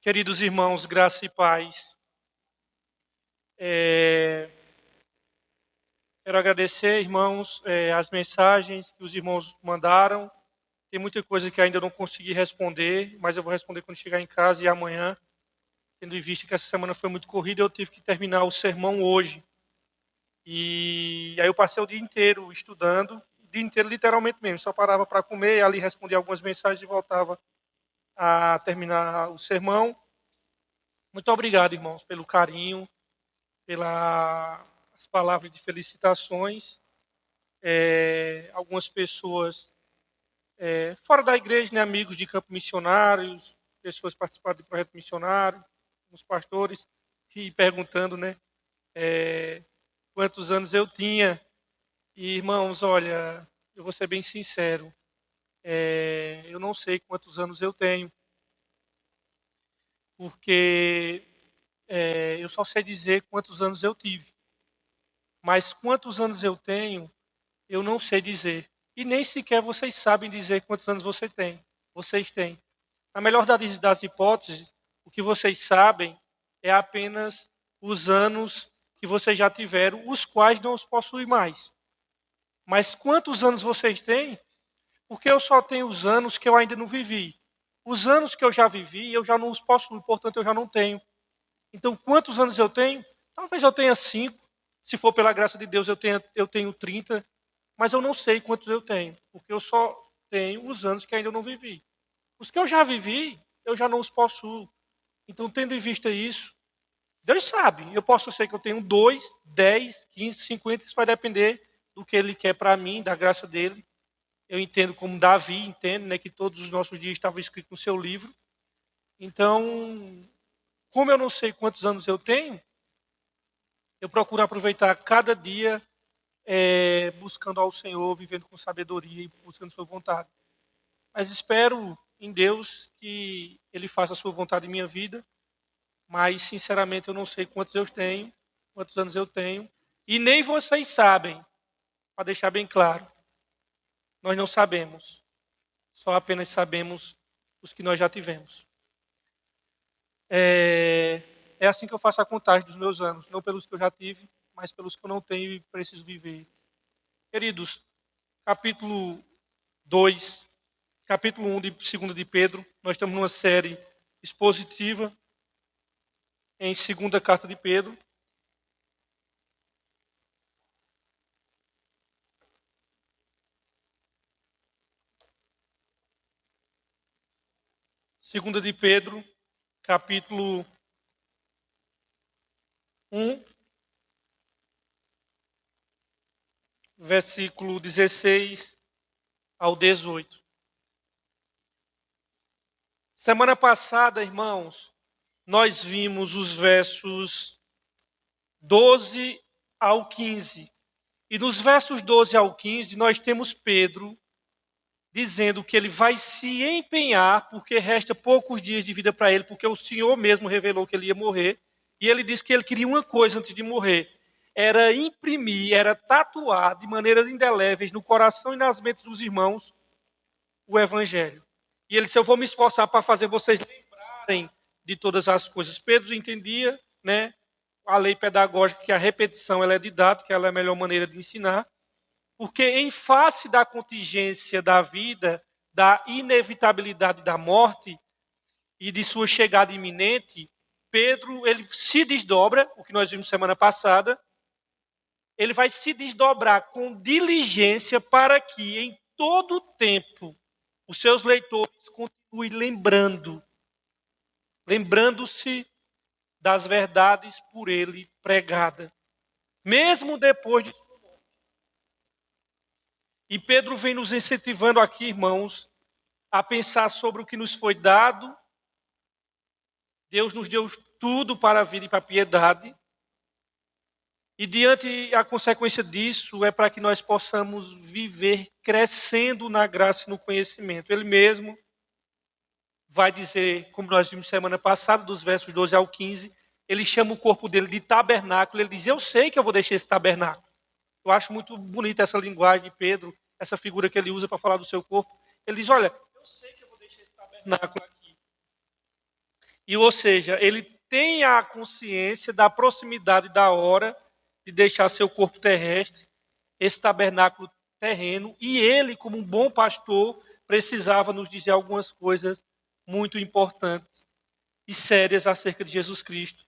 Queridos irmãos, graça e paz. Quero agradecer, irmãos, as mensagens que os irmãos mandaram. Tem muita coisa que ainda não consegui responder, mas eu vou responder quando chegar em casa e amanhã. Tendo em vista que essa semana foi muito corrida, eu tive que terminar o sermão hoje. E aí eu passei o dia inteiro estudando, o dia inteiro literalmente mesmo. Só parava para comer, ali respondia algumas mensagens e voltava a terminar o sermão. Muito obrigado, irmãos, pelo carinho, pelas palavras de felicitações. Algumas pessoas fora da igreja, né, amigos de campo missionários, pessoas participaram do projeto missionário, os pastores, e perguntando, né, quantos anos eu tinha. E, irmãos, olha, eu vou ser bem sincero, eu não sei quantos anos eu tenho, porque eu só sei dizer quantos anos eu tive. Mas quantos anos eu tenho, eu não sei dizer. E nem sequer vocês sabem dizer quantos anos vocês têm. Na melhor das hipóteses, o que vocês sabem é apenas os anos que vocês já tiveram, os quais não os possuem mais. Mas quantos anos vocês têm? Porque eu só tenho os anos que eu ainda não vivi. Os anos que eu já vivi, eu já não os possuo, portanto eu já não tenho. Então, quantos anos eu tenho? Talvez eu tenha 5. Se for pela graça de Deus, eu tenho 30. Mas eu não sei quantos eu tenho, porque eu só tenho os anos que ainda não vivi. Os que eu já vivi, eu já não os possuo. Então, tendo em vista isso, Deus sabe. Eu posso ser que eu tenho 2, 10, 15, 50. Isso vai depender do que Ele quer para mim, da graça dEle. Eu entendo como Davi entende, né, que todos os nossos dias estavam escritos no seu livro. Então, como eu não sei quantos anos eu tenho, eu procuro aproveitar cada dia buscando ao Senhor, vivendo com sabedoria e buscando sua vontade. Mas espero em Deus que Ele faça a sua vontade em minha vida. Mas, sinceramente, eu não sei quantos anos eu tenho. E nem vocês sabem, para deixar bem claro. Nós não sabemos. Só apenas sabemos os que nós já tivemos. É assim que eu faço a contagem dos meus anos. Não pelos que eu já tive, mas pelos que eu não tenho e preciso viver. Queridos, capítulo 2, capítulo 1 de 2 de Pedro. Nós estamos numa série expositiva em 2ª carta de Pedro. Segunda de Pedro, capítulo 1, versículo 16 ao 18. Semana passada, irmãos, nós vimos os versos 12 ao 15. E nos versos 12 ao 15, nós temos Pedro dizendo que ele vai se empenhar, porque resta poucos dias de vida para ele, porque o Senhor mesmo revelou que ele ia morrer. E ele disse que ele queria uma coisa antes de morrer: era imprimir, era tatuar de maneiras indeléveis no coração e nas mentes dos irmãos o Evangelho. E ele disse: eu vou me esforçar para fazer vocês lembrarem de todas as coisas. Pedro entendia, né, a lei pedagógica, que a repetição ela é didática, ela é a melhor maneira de ensinar. Porque em face da contingência da vida, da inevitabilidade da morte e de sua chegada iminente, Pedro ele se desdobra, o que nós vimos semana passada, ele vai se desdobrar com diligência para que em todo o tempo os seus leitores continuem lembrando-se das verdades por ele pregadas, mesmo depois de. E Pedro vem nos incentivando aqui, irmãos, a pensar sobre o que nos foi dado. Deus nos deu tudo para a vida e para a piedade. E diante a consequência disso é para que nós possamos viver crescendo na graça e no conhecimento. Ele mesmo vai dizer, como nós vimos semana passada, dos versos 12 ao 15, ele chama o corpo dele de tabernáculo. Ele diz: eu sei que eu vou deixar esse tabernáculo. Eu acho muito bonita essa linguagem de Pedro, essa figura que ele usa para falar do seu corpo. Ele diz: olha, eu sei que eu vou deixar esse tabernáculo aqui. E, ou seja, ele tem a consciência da proximidade da hora de deixar seu corpo terrestre, esse tabernáculo terreno, e ele, como um bom pastor, precisava nos dizer algumas coisas muito importantes e sérias acerca de Jesus Cristo,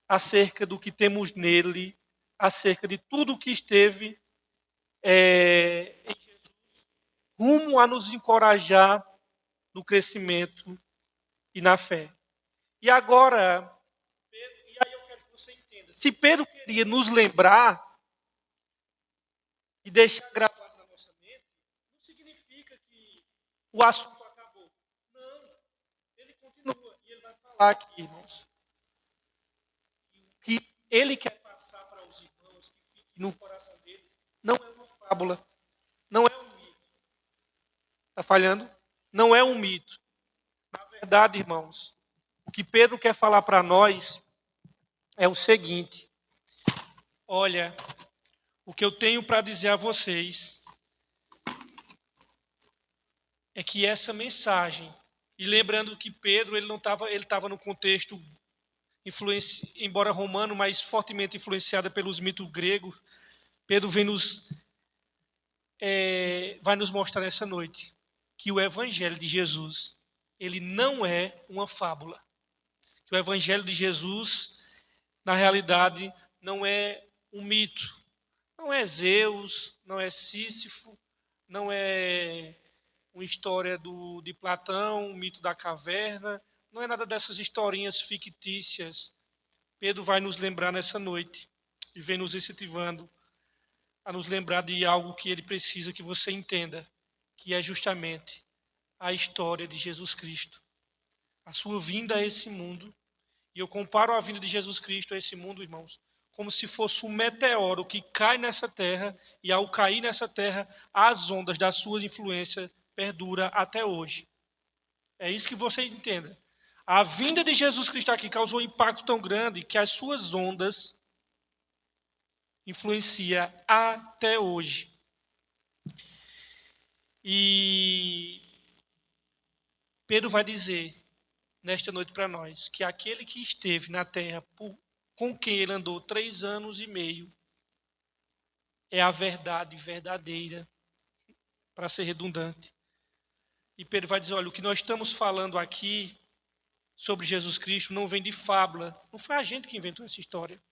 acerca do que temos nele, acerca de tudo o que esteve em Jesus, rumo a nos encorajar no crescimento e na fé. E agora, Pedro, e aí eu quero que você entenda, se Pedro queria nos lembrar e deixar gravado na nossa mente, não significa que o assunto acabou. Não, ele continua e ele vai falar aqui, irmãos, que ele quer passar para os irmãos, que fique no coração dele, não é uma fábula, não é um mito. Está falhando? Não é um mito. Na verdade, irmãos, o que Pedro quer falar para nós é o seguinte: olha, o que eu tenho para dizer a vocês é que essa mensagem, e lembrando que Pedro ele estava no contexto embora romano, mas fortemente influenciado pelos mitos gregos, Pedro vai nos mostrar nessa noite que o evangelho de Jesus, ele não é uma fábula. Que o evangelho de Jesus, na realidade, não é um mito. Não é Zeus, não é Sísifo, não é uma história de Platão, o mito da caverna, não é nada dessas historinhas fictícias. Pedro vai nos lembrar nessa noite e vem nos incentivando a nos lembrar de algo que ele precisa que você entenda, que é justamente a história de Jesus Cristo, a sua vinda a esse mundo. E eu comparo a vinda de Jesus Cristo a esse mundo, irmãos, como se fosse um meteoro que cai nessa terra e, ao cair nessa terra, as ondas da sua influência perdura até hoje. É isso que você entenda. A vinda de Jesus Cristo aqui causou um impacto tão grande que as suas ondas influenciam até hoje. E Pedro vai dizer nesta noite para nós que aquele que esteve na terra com quem ele andou 3 anos e meio é a verdade verdadeira, para ser redundante. E Pedro vai dizer, olha, o que nós estamos falando aqui sobre Jesus Cristo não vem de fábula, não foi a gente que inventou essa história.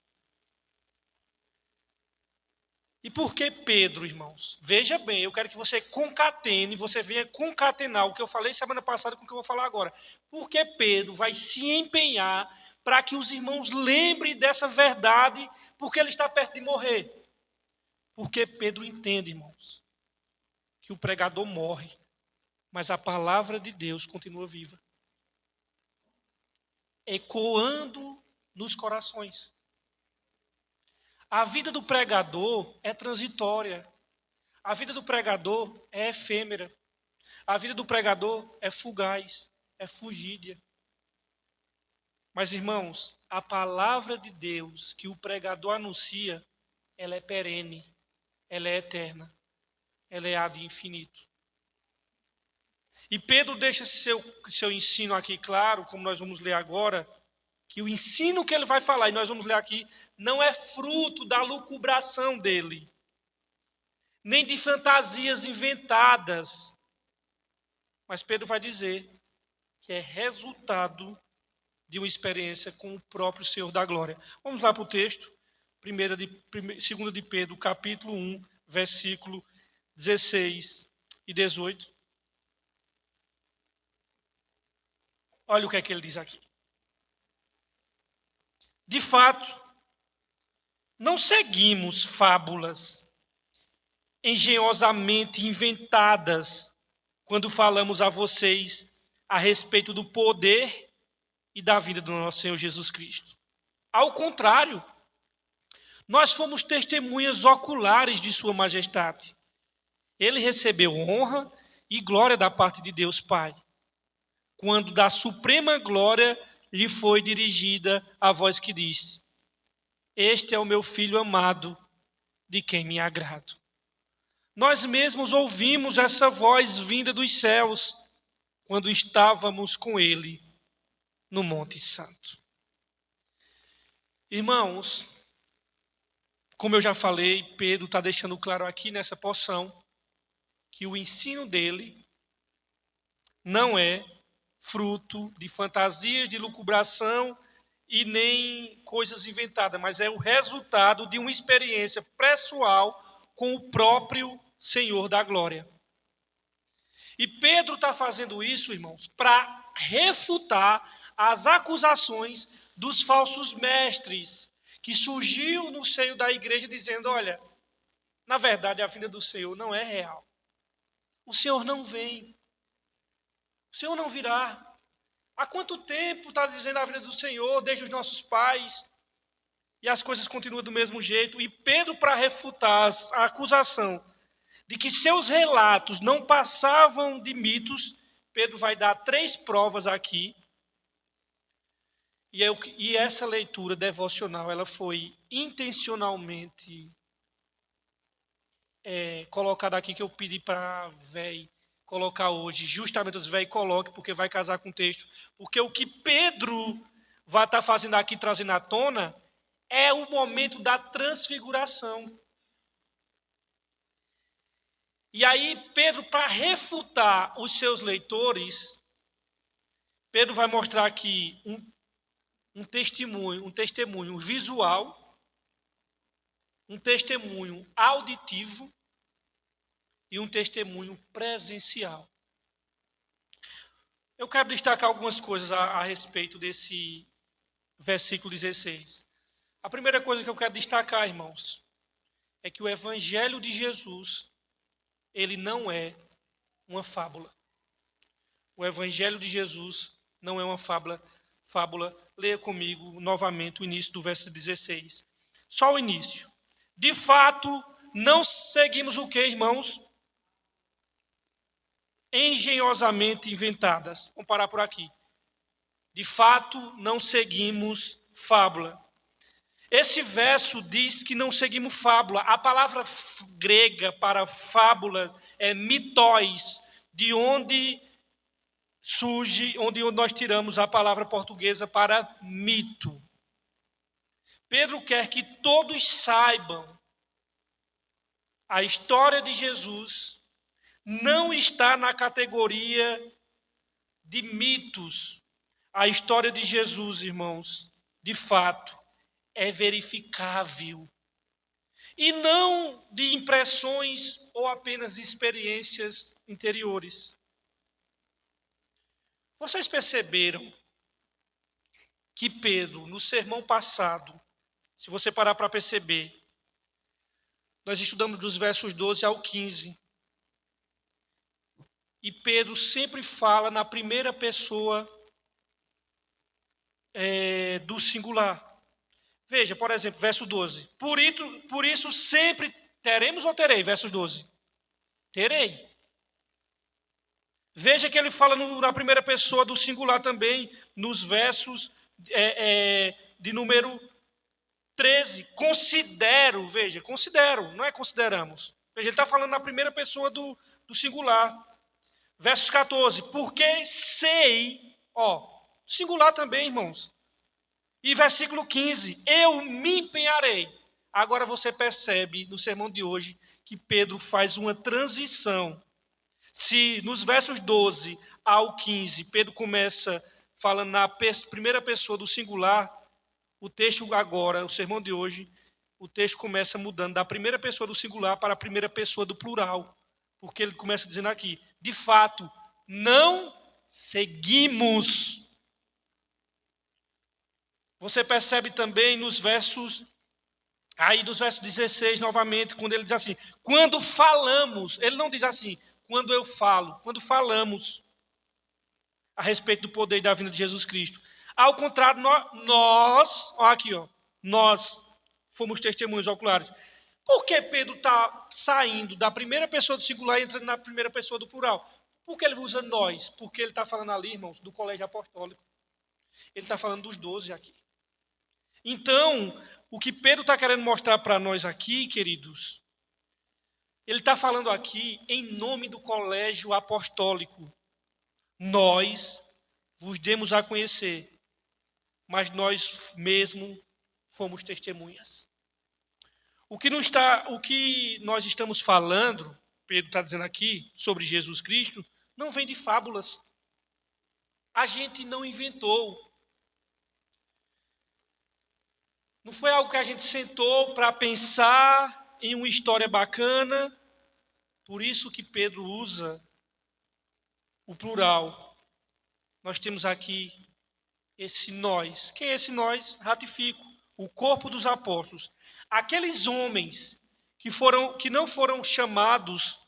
E por que Pedro, irmãos? Veja bem, eu quero que você concatene, você venha concatenar o que eu falei semana passada com o que eu vou falar agora. Por que Pedro vai se empenhar para que os irmãos lembrem dessa verdade, porque ele está perto de morrer? Porque Pedro entende, irmãos, que o pregador morre, mas a palavra de Deus continua viva, ecoando nos corações. A vida do pregador é transitória. A vida do pregador é efêmera. A vida do pregador é fugaz, é fugídia. Mas, irmãos, a palavra de Deus que o pregador anuncia, ela é perene, ela é eterna, ela é a de infinito. E Pedro deixa seu ensino aqui claro, como nós vamos ler agora, que o ensino que ele vai falar, e nós vamos ler aqui, não é fruto da lucubração dele, nem de fantasias inventadas. Mas Pedro vai dizer que é resultado de uma experiência com o próprio Senhor da glória. Vamos lá para o texto, 2 de Pedro, capítulo 1, versículo 16 e 18. Olha o que é que ele diz aqui. De fato, não seguimos fábulas engenhosamente inventadas quando falamos a vocês a respeito do poder e da vida do nosso Senhor Jesus Cristo. Ao contrário, nós fomos testemunhas oculares de Sua Majestade. Ele recebeu honra e glória da parte de Deus Pai, quando da suprema glória lhe foi dirigida a voz que disse: Este é o meu filho amado, de quem me agrado. Nós mesmos ouvimos essa voz vinda dos céus, quando estávamos com ele no Monte Santo. Irmãos, como eu já falei, Pedro está deixando claro aqui nessa porção que o ensino dele não é fruto de fantasias, de lucubração e nem coisas inventadas, mas é o resultado de uma experiência pessoal com o próprio Senhor da glória. E Pedro está fazendo isso, irmãos, para refutar as acusações dos falsos mestres que surgiu no seio da igreja dizendo, olha, na verdade a vinda do Senhor não é real. O Senhor não vem. O Senhor não virá. Há quanto tempo está dizendo a vinda do Senhor, desde os nossos pais, e as coisas continuam do mesmo jeito. E Pedro, para refutar a acusação de que seus relatos não passavam de mitos, Pedro vai dar 3 provas aqui. E essa leitura devocional, ela foi intencionalmente colocada aqui, que eu pedi para a véi colocar hoje. Justamente os véi coloque, porque vai casar com o texto. Porque o que Pedro vai estar fazendo aqui, trazendo à tona, é o momento da transfiguração. E aí, Pedro, para refutar os seus leitores, Pedro vai mostrar aqui um testemunho visual, um testemunho auditivo e um testemunho presencial. Eu quero destacar algumas coisas a respeito desse versículo 16. A primeira coisa que eu quero destacar, irmãos, é que o Evangelho de Jesus, ele não é uma fábula. O Evangelho de Jesus não é uma fábula. Leia comigo novamente o início do verso 16. Só o início. De fato, não seguimos o que, irmãos? Engenhosamente inventadas. Vamos parar por aqui. De fato, não seguimos fábula. Esse verso diz que não seguimos fábula. A palavra grega para fábula é mitos, de onde surge, onde nós tiramos a palavra portuguesa para mito. Pedro quer que todos saibam a história de Jesus não está na categoria de mitos. A história de Jesus, irmãos, de fato, é verificável. E não de impressões ou apenas experiências interiores. Vocês perceberam que Pedro, no sermão passado, se você parar para perceber, nós estudamos dos versos 12 ao 15. E Pedro sempre fala na primeira pessoa do singular. Veja, por exemplo, verso 12. Por isso sempre teremos ou terei? Verso 12. Terei. Veja que ele fala na primeira pessoa do singular também, nos versos de número 13. Considero, não é consideramos. Veja, ele está falando na primeira pessoa do singular. Versos 14. Porque sei, singular também, irmãos. E versículo 15, eu me empenharei. Agora você percebe no sermão de hoje que Pedro faz uma transição. Se nos versos 12 ao 15, Pedro começa falando na primeira pessoa do singular, o texto agora, o sermão de hoje, o texto começa mudando da primeira pessoa do singular para a primeira pessoa do plural. Porque ele começa dizendo aqui, de fato, não seguimos. Você percebe também nos versos 16 novamente, quando ele diz assim, quando falamos, ele não diz assim, quando eu falo, quando falamos a respeito do poder e da vinda de Jesus Cristo. Ao contrário, nós fomos testemunhos oculares. Por que Pedro está saindo da primeira pessoa do singular e entrando na primeira pessoa do plural? Por que ele usa nós? Porque ele está falando ali, irmãos, do colégio apostólico. Ele está falando dos 12 aqui. Então, o que Pedro está querendo mostrar para nós aqui, queridos, ele está falando aqui em nome do colégio apostólico. Nós vos demos a conhecer mas nós mesmo fomos testemunhas. O que nós estamos falando, Pedro está dizendo aqui, sobre Jesus Cristo, não vem de fábulas. A gente não inventou. Não foi algo que a gente sentou para pensar em uma história bacana. Por isso que Pedro usa o plural. Nós temos aqui esse nós. Quem é esse nós? Ratifico. O corpo dos apóstolos. Aqueles homens que não foram chamados,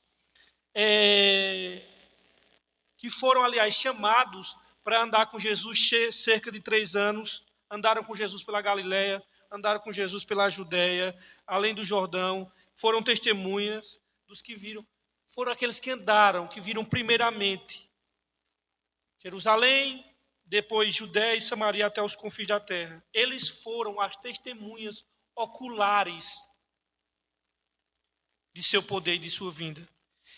que foram, aliás, chamados para andar com Jesus cerca de 3 anos, andaram com Jesus pela Galileia, andaram com Jesus pela Judéia, além do Jordão, foram testemunhas dos que viram, foram aqueles que andaram, que viram primeiramente Jerusalém, depois Judéia e Samaria até os confins da terra. Eles foram as testemunhas oculares de seu poder e de sua vinda.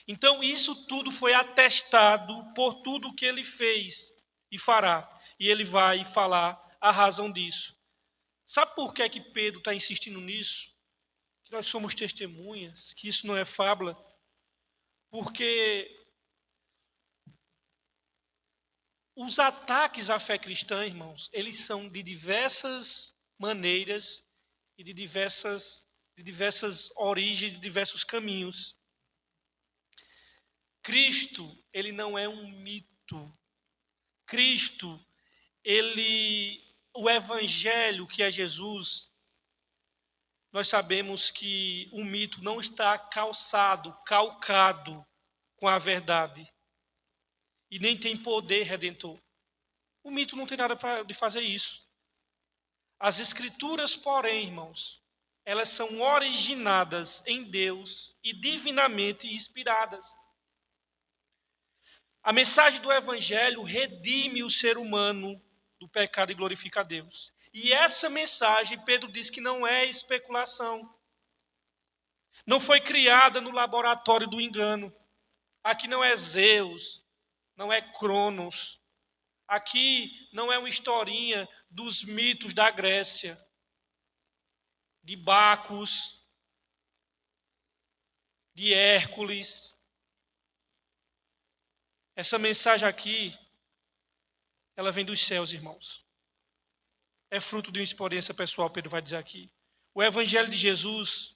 Então, isso tudo foi atestado por tudo que ele fez e fará. E ele vai falar a razão disso. Sabe por que Pedro está insistindo nisso? Que nós somos testemunhas, que isso não é fábula. Porque os ataques à fé cristã, irmãos, eles são de diversas maneiras e de diversas origens, de diversos caminhos. Cristo, ele não é um mito. Cristo, o evangelho que é Jesus, nós sabemos que o mito não está calcado com a verdade. E nem tem poder redentor. O mito não tem nada de fazer isso. As escrituras, porém, irmãos, elas são originadas em Deus e divinamente inspiradas. A mensagem do Evangelho redime o ser humano do pecado e glorifica a Deus. E essa mensagem, Pedro diz que não é especulação. Não foi criada no laboratório do engano. Aqui não é Zeus, não é Cronos. Aqui não é uma historinha dos mitos da Grécia, de Bacos, de Hércules. Essa mensagem aqui, ela vem dos céus, irmãos. É fruto de uma experiência pessoal, Pedro vai dizer aqui. O Evangelho de Jesus,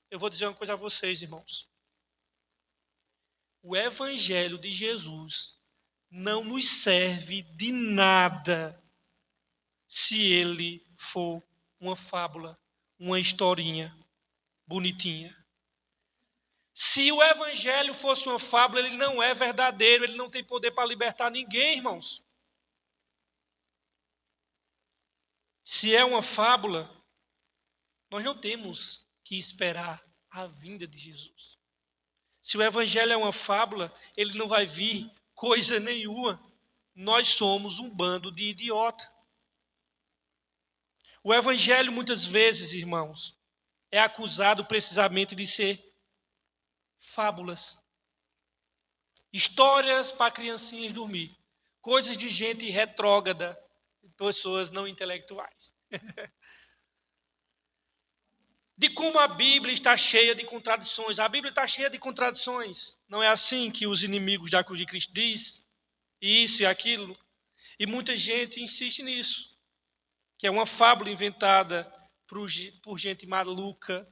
eu vou dizer uma coisa a vocês, irmãos. O Evangelho de Jesus não nos serve de nada se ele for uma fábula, uma historinha bonitinha. Se o Evangelho fosse uma fábula, ele não é verdadeiro, ele não tem poder para libertar ninguém, irmãos. Se é uma fábula, nós não temos que esperar a vinda de Jesus. Se o Evangelho é uma fábula, ele não vai vir coisa nenhuma. Nós somos um bando de idiota. O Evangelho, muitas vezes, irmãos, é acusado precisamente de ser fábulas. Histórias para criancinhas dormir. Coisas de gente retrógrada, pessoas não intelectuais. De como a Bíblia está cheia de contradições. A Bíblia está cheia de contradições. Não é assim que os inimigos da cruz de Cristo diz isso e aquilo. E muita gente insiste nisso. Que é uma fábula inventada por gente maluca,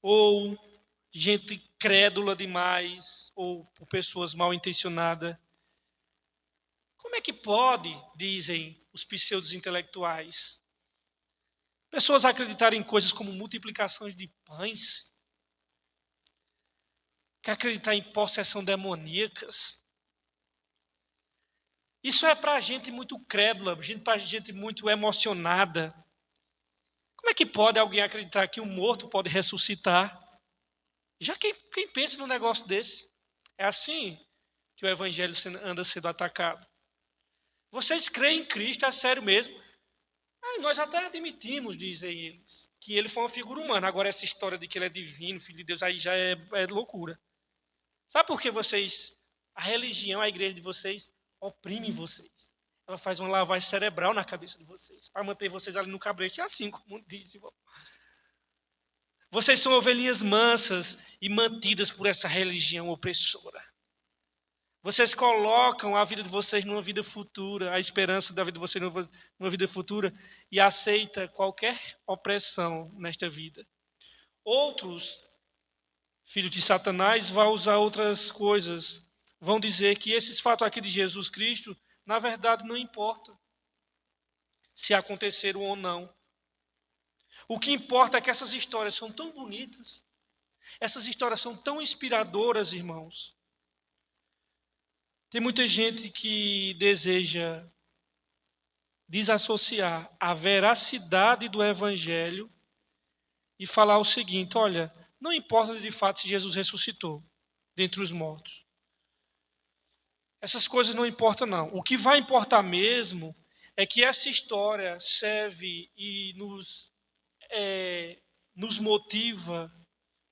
ou gente crédula demais, ou por pessoas mal intencionadas. Como é que pode, dizem os pseudos intelectuais, pessoas acreditarem em coisas como multiplicações de pães? Que acreditar em possessão demoníacas? Isso é para gente muito crédula, para gente muito emocionada. Como é que pode alguém acreditar que um morto pode ressuscitar? Já quem pensa num negócio desse? É assim que o evangelho anda sendo atacado. Vocês creem em Cristo, é sério mesmo? Nós até admitimos, dizem eles, que ele foi uma figura humana. Agora essa história de que ele é divino, filho de Deus, aí já é loucura. Sabe por que a religião, a igreja de vocês, oprime vocês? Ela faz uma lavagem cerebral na cabeça de vocês, para manter vocês ali no cabresto. É assim como diz, irmão. Vocês são ovelhinhas mansas e mantidas por essa religião opressora. Vocês colocam a vida de vocês numa vida futura, a esperança da vida de vocês numa vida futura, e aceita qualquer opressão nesta vida. Outros, filhos de Satanás, vão usar outras coisas. Vão dizer que esses fatos aqui de Jesus Cristo, na verdade, não importa se aconteceram ou não. O que importa é que essas histórias são tão bonitas, essas histórias são tão inspiradoras, irmãos. Tem muita gente que deseja desassociar a veracidade do Evangelho e falar o seguinte: olha, não importa de fato se Jesus ressuscitou dentre os mortos. Essas coisas não importam, não. O que vai importar mesmo é que essa história serve e nos motiva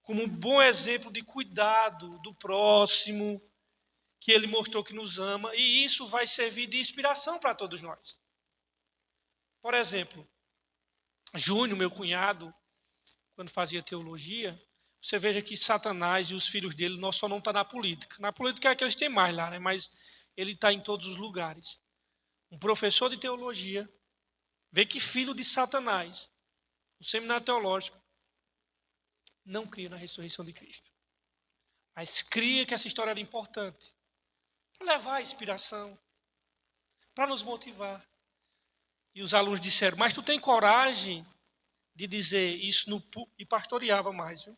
como um bom exemplo de cuidado do próximo, que ele mostrou que nos ama, e isso vai servir de inspiração para todos nós. Por exemplo, Júnior, meu cunhado, quando fazia teologia, você veja que Satanás e os filhos dele só não estão na política. Na política é que eles têm mais lá, né? Mas ele está em todos os lugares. Um professor de teologia vê que filho de Satanás, o seminário teológico, não cria na ressurreição de Cristo. Mas cria que essa história era importante para levar a inspiração, para nos motivar. E os alunos disseram: mas tu tem coragem de dizer isso e pastoreava mais, viu?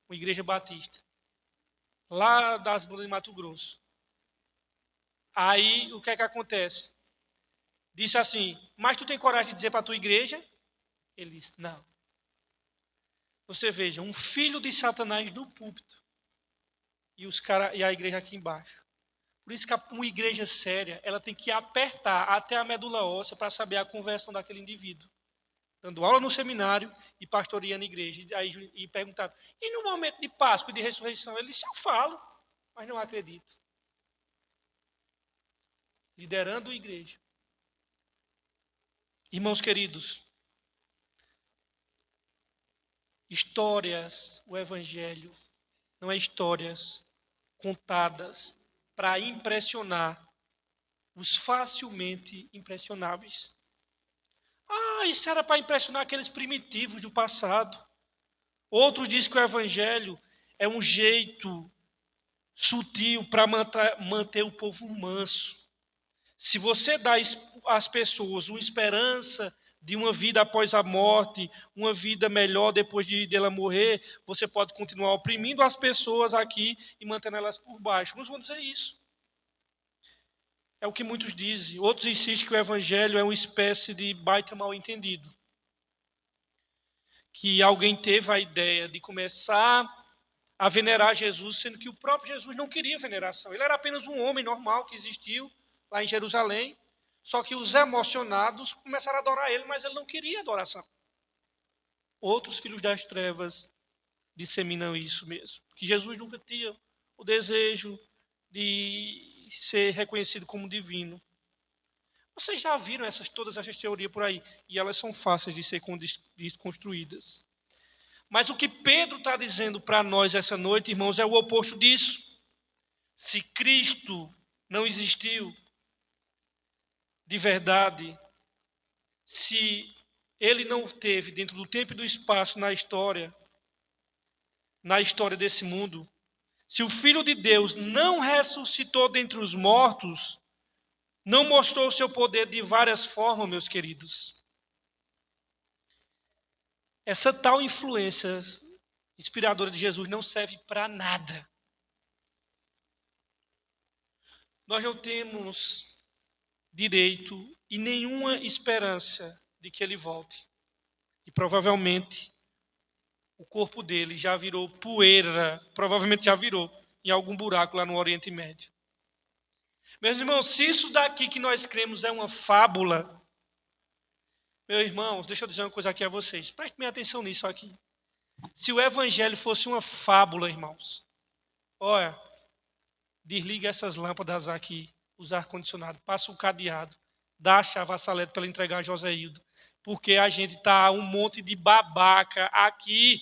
Uma igreja batista, lá das bandas de Mato Grosso. Aí, o que é que acontece? Disse assim: mas tu tem coragem de dizer para a tua igreja? Ele disse: não. Você veja, um filho de Satanás no púlpito e a igreja aqui embaixo. Por isso que uma igreja séria, ela tem que apertar até a medula óssea para saber a conversão daquele indivíduo. Dando aula no seminário e pastoreando a igreja. E perguntaram: e no momento de Páscoa e de ressurreição? Ele disse: eu falo, mas não acredito. Liderando a igreja. Irmãos queridos, histórias, o evangelho, não é histórias contadas para impressionar os facilmente impressionáveis. Isso era para impressionar aqueles primitivos do passado. Outros dizem que o evangelho é um jeito sutil para manter o povo manso. Se você dá às pessoas uma esperança de uma vida após a morte, uma vida melhor depois dela morrer, você pode continuar oprimindo as pessoas aqui e mantendo elas por baixo. Uns vão dizer isso. É o que muitos dizem. Outros insistem que o evangelho é uma espécie de baita mal entendido. Que alguém teve a ideia de começar a venerar Jesus, sendo que o próprio Jesus não queria veneração. Ele era apenas um homem normal que existiu lá em Jerusalém, só que os emocionados começaram a adorar ele, mas ele não queria adoração. Outros filhos das trevas disseminam isso mesmo, que Jesus nunca tinha o desejo de ser reconhecido como divino. Vocês já viram todas essas teorias por aí, e elas são fáceis de ser desconstruídas. Mas o que Pedro está dizendo para nós essa noite, irmãos, é o oposto disso. Se Cristo não existiu de verdade, se ele não teve dentro do tempo e do espaço na história desse mundo, se o Filho de Deus não ressuscitou dentre os mortos, não mostrou o seu poder de várias formas, meus queridos. Essa tal influência inspiradora de Jesus não serve para nada. Nós não temos direito e nenhuma esperança de que ele volte. E provavelmente o corpo dele já virou poeira, provavelmente já virou em algum buraco lá no Oriente Médio. Meus irmãos, se isso daqui que nós cremos é uma fábula, meus irmãos, deixa eu dizer uma coisa aqui a vocês, prestem atenção nisso aqui. Se o evangelho fosse uma fábula, irmãos, olha, desliga essas lâmpadas aqui, os ar-condicionado, passa o cadeado Dá a chave a Salete para ela entregar a Joséildo. Porque a gente está um monte de babaca aqui.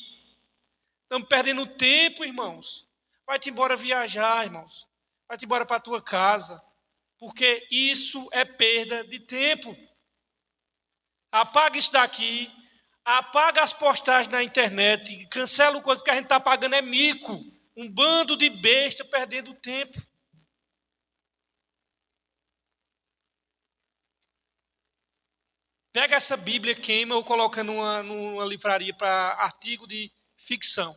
Estamos perdendo tempo, irmãos. Vai-te embora viajar, irmãos. Vai-te embora para a tua casa. Porque isso é perda de tempo. Apaga isso daqui. Apaga as postagens na internet. Cancela o coisa que a gente está pagando é mico. Um bando de besta perdendo tempo. Pega essa Bíblia, queima ou coloca numa livraria para artigo de ficção.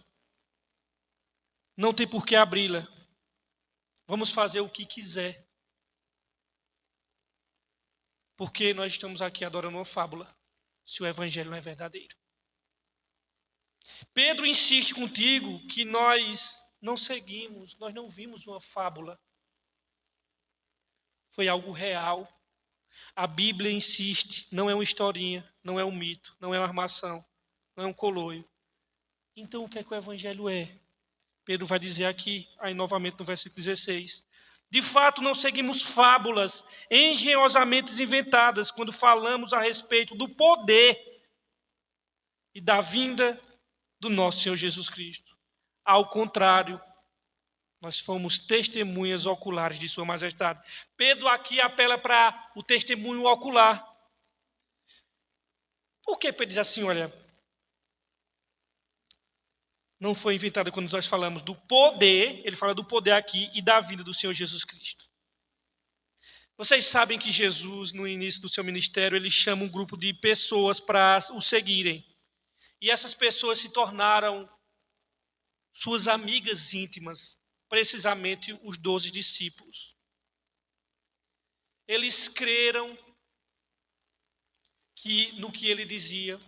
Não tem por que abri-la. Vamos fazer o que quiser. Porque nós estamos aqui adorando uma fábula, se o evangelho não é verdadeiro. Pedro insiste contigo que nós não seguimos, nós não vimos uma fábula. Foi algo real. A Bíblia insiste, não é uma historinha, não é um mito, não é uma armação, não é um coloio. Então o que é que o evangelho é? Pedro vai dizer aqui, aí novamente no versículo 16. De fato, não seguimos fábulas engenhosamente inventadas quando falamos a respeito do poder e da vinda do nosso Senhor Jesus Cristo. Ao contrário, nós fomos testemunhas oculares de Sua Majestade. Pedro aqui apela para o testemunho ocular. Por que Pedro diz assim, olha, não foi inventada quando nós falamos do poder, ele fala do poder aqui e da vinda do Senhor Jesus Cristo. Vocês sabem que Jesus, no início do seu ministério, ele chama um grupo de pessoas para o seguirem. E essas pessoas se tornaram suas amigas íntimas, precisamente os 12 discípulos. Eles creram no que ele dizia.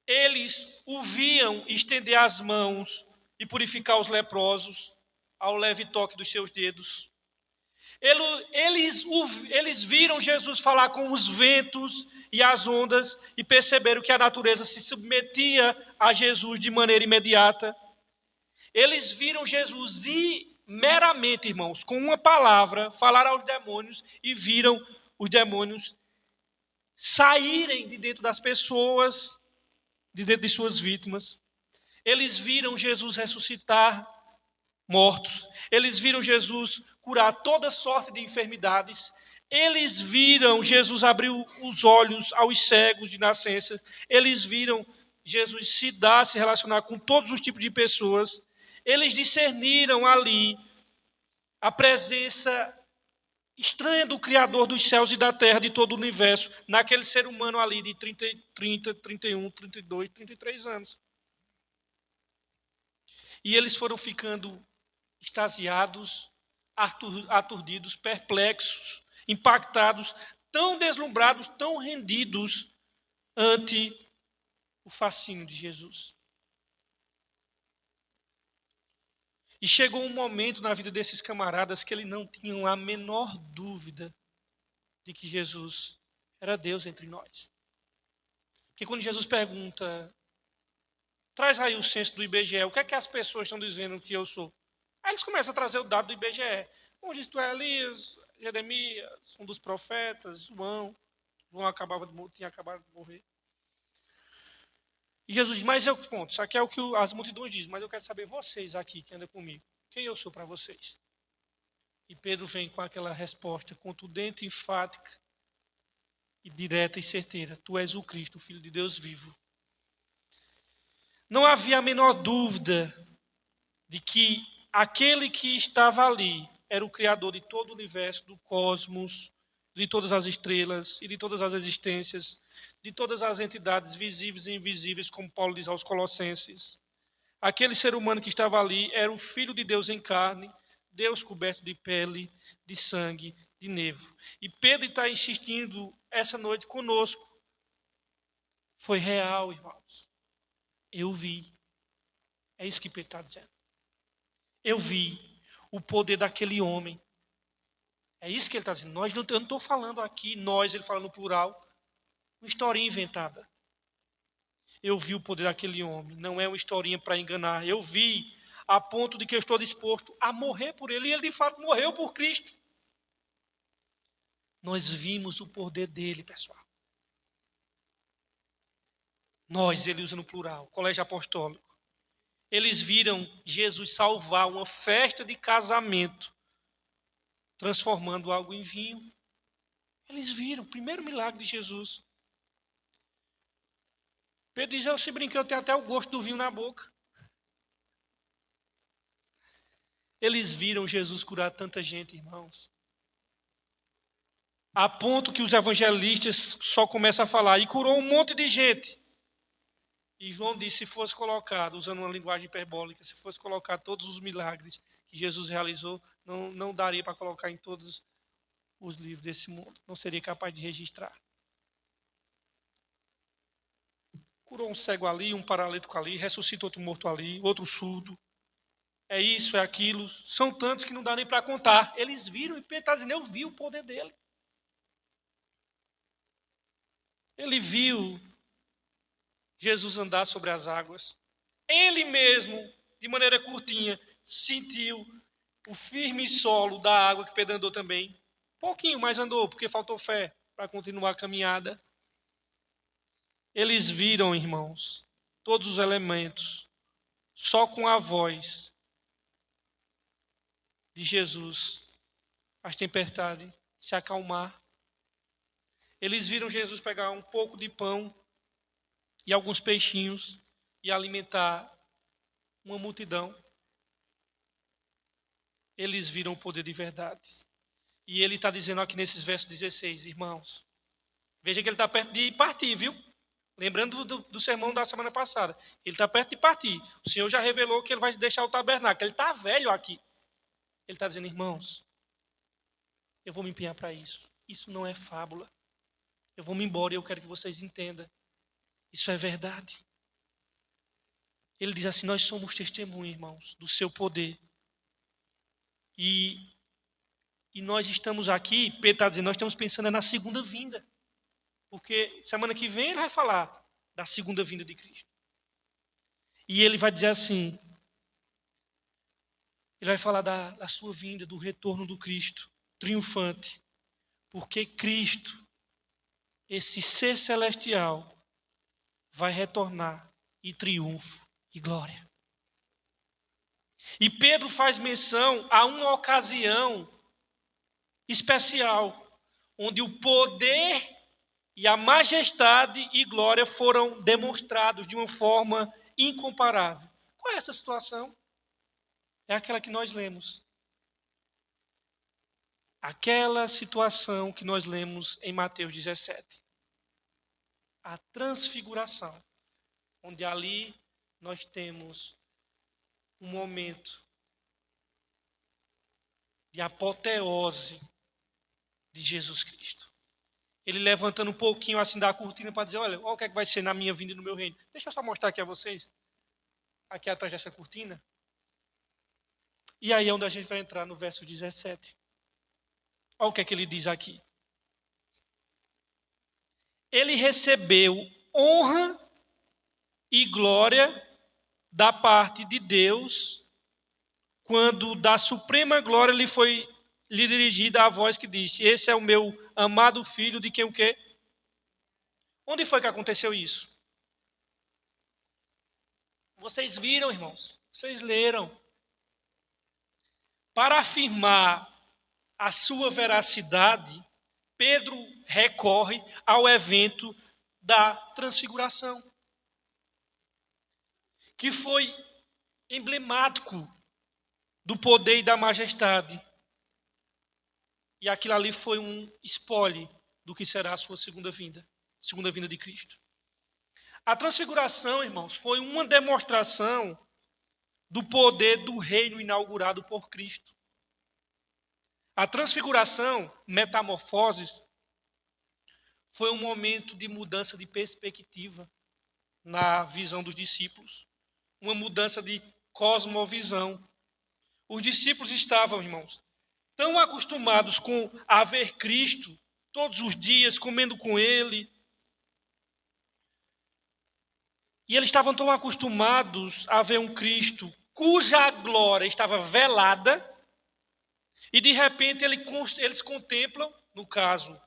Eles o viam estender as mãos e purificar os leprosos ao leve toque dos seus dedos. Eles viram Jesus falar com os ventos e as ondas e perceberam que a natureza se submetia a Jesus de maneira imediata. Eles viram Jesus meramente, irmãos, com uma palavra, falar aos demônios e viram os demônios saírem de dentro das pessoas, de dentro de suas vítimas. Eles viram Jesus ressuscitar mortos. Eles viram Jesus curar toda sorte de enfermidades. Eles viram Jesus abrir os olhos aos cegos de nascença. Eles viram Jesus se relacionar com todos os tipos de pessoas. Eles discerniram ali a presença estranha do Criador dos céus e da terra, de todo o universo, naquele ser humano ali de 30, 31, 32, 33 anos. E eles foram ficando extasiados, aturdidos, perplexos, impactados, tão deslumbrados, tão rendidos ante o fascínio de Jesus. E chegou um momento na vida desses camaradas que eles não tinham a menor dúvida de que Jesus era Deus entre nós. Porque quando Jesus pergunta, traz aí o censo do IBGE, o que é que as pessoas estão dizendo que eu sou? Aí eles começam a trazer o dado do IBGE. Um diz, tu é Elias, Jeremias, um dos profetas, João tinha acabado de morrer. E Jesus diz, mas isso aqui é o que as multidões dizem, mas eu quero saber vocês aqui que andam comigo, quem eu sou para vocês? E Pedro vem com aquela resposta contundente, enfática, e direta e certeira, tu és o Cristo, o Filho de Deus vivo. Não havia a menor dúvida de que aquele que estava ali era o Criador de todo o universo, do cosmos, de todas as estrelas e de todas as existências, de todas as entidades visíveis e invisíveis, como Paulo diz aos Colossenses. Aquele ser humano que estava ali era o Filho de Deus em carne, Deus coberto de pele, de sangue, de nevo. E Pedro está insistindo essa noite conosco. Foi real, irmãos. Eu vi. É isso que Pedro está dizendo. Eu vi o poder daquele homem. É isso que ele está dizendo. Eu não estou falando aqui, nós, ele fala no plural, uma historinha inventada. Eu vi o poder daquele homem. Não é uma historinha para enganar. Eu vi a ponto de que eu estou disposto a morrer por ele. E ele, de fato, morreu por Cristo. Nós vimos o poder dele, pessoal. Nós, ele usa no plural, colégio apostólico. Eles viram Jesus salvar uma festa de casamento, transformando algo em vinho. Eles viram o primeiro milagre de Jesus. Pedro diz, eu se brinquei, eu tenho até o gosto do vinho na boca. Eles viram Jesus curar tanta gente, irmãos. A ponto que os evangelistas só começam a falar, e curou um monte de gente. E João disse, se fosse colocado, usando uma linguagem hiperbólica, se fosse colocar todos os milagres que Jesus realizou, não daria para colocar em todos os livros desse mundo. Não seria capaz de registrar. Curou um cego ali, um paralítico ali, ressuscitou outro morto ali, outro surdo. É isso, é aquilo. São tantos que não dá nem para contar. Eles viram, e Pedro está dizendo, eu vi o poder dele. Ele viu Jesus andar sobre as águas. Ele mesmo, de maneira curtinha, sentiu o firme solo da água que Pedro andou também. Pouquinho mais andou, porque faltou fé para continuar a caminhada. Eles viram, irmãos, todos os elementos, só com a voz de Jesus, as tempestades se acalmar. Eles viram Jesus pegar um pouco de pão e alguns peixinhos e alimentar uma multidão. Eles viram o poder de verdade. E ele está dizendo aqui nesses versos 16, irmãos, veja que ele está perto de partir, viu? Lembrando do sermão da semana passada. Ele está perto de partir. O Senhor já revelou que ele vai deixar o tabernáculo. Ele está velho aqui. Ele está dizendo, irmãos, eu vou me empenhar para isso. Isso não é fábula. Eu vou me embora e eu quero que vocês entendam. Isso é verdade. Ele diz assim, nós somos testemunhas, irmãos, do seu poder. E nós estamos aqui, Pedro está dizendo, nós estamos pensando na segunda vinda. Porque semana que vem ele vai falar da segunda vinda de Cristo. E ele vai dizer assim, ele vai falar da sua vinda, do retorno do Cristo, triunfante. Porque Cristo, esse ser celestial, vai retornar em triunfo e glória. E Pedro faz menção a uma ocasião especial, onde o poder e a majestade e glória foram demonstrados de uma forma incomparável. Qual é essa situação? É aquela que nós lemos. Aquela situação que nós lemos em Mateus 17. A transfiguração. Onde ali nós temos um momento de apoteose de Jesus Cristo. Ele levantando um pouquinho assim da cortina para dizer, olha o que é que vai ser na minha vinda e no meu reino. Deixa eu só mostrar aqui a vocês, aqui atrás dessa cortina. E aí é onde a gente vai entrar no verso 17. Olha o que é que ele diz aqui. Ele recebeu honra e glória da parte de Deus, quando da suprema glória lhe foi dirigida a voz que disse, esse é o meu amado filho, de quem o quê? Onde foi que aconteceu isso? Vocês viram, irmãos? Vocês leram. Para afirmar a sua veracidade, Pedro recorre ao evento da transfiguração, que foi emblemático do poder e da majestade. E aquilo ali foi um spoiler do que será a sua segunda vinda de Cristo. A transfiguração, irmãos, foi uma demonstração do poder do reino inaugurado por Cristo. A transfiguração, metamorfoses, foi um momento de mudança de perspectiva na visão dos discípulos. Uma mudança de cosmovisão. Os discípulos estavam, irmãos, tão acostumados com a ver Cristo todos os dias, comendo com Ele. E eles estavam tão acostumados a ver um Cristo cuja glória estava velada, e de repente eles contemplam, no caso,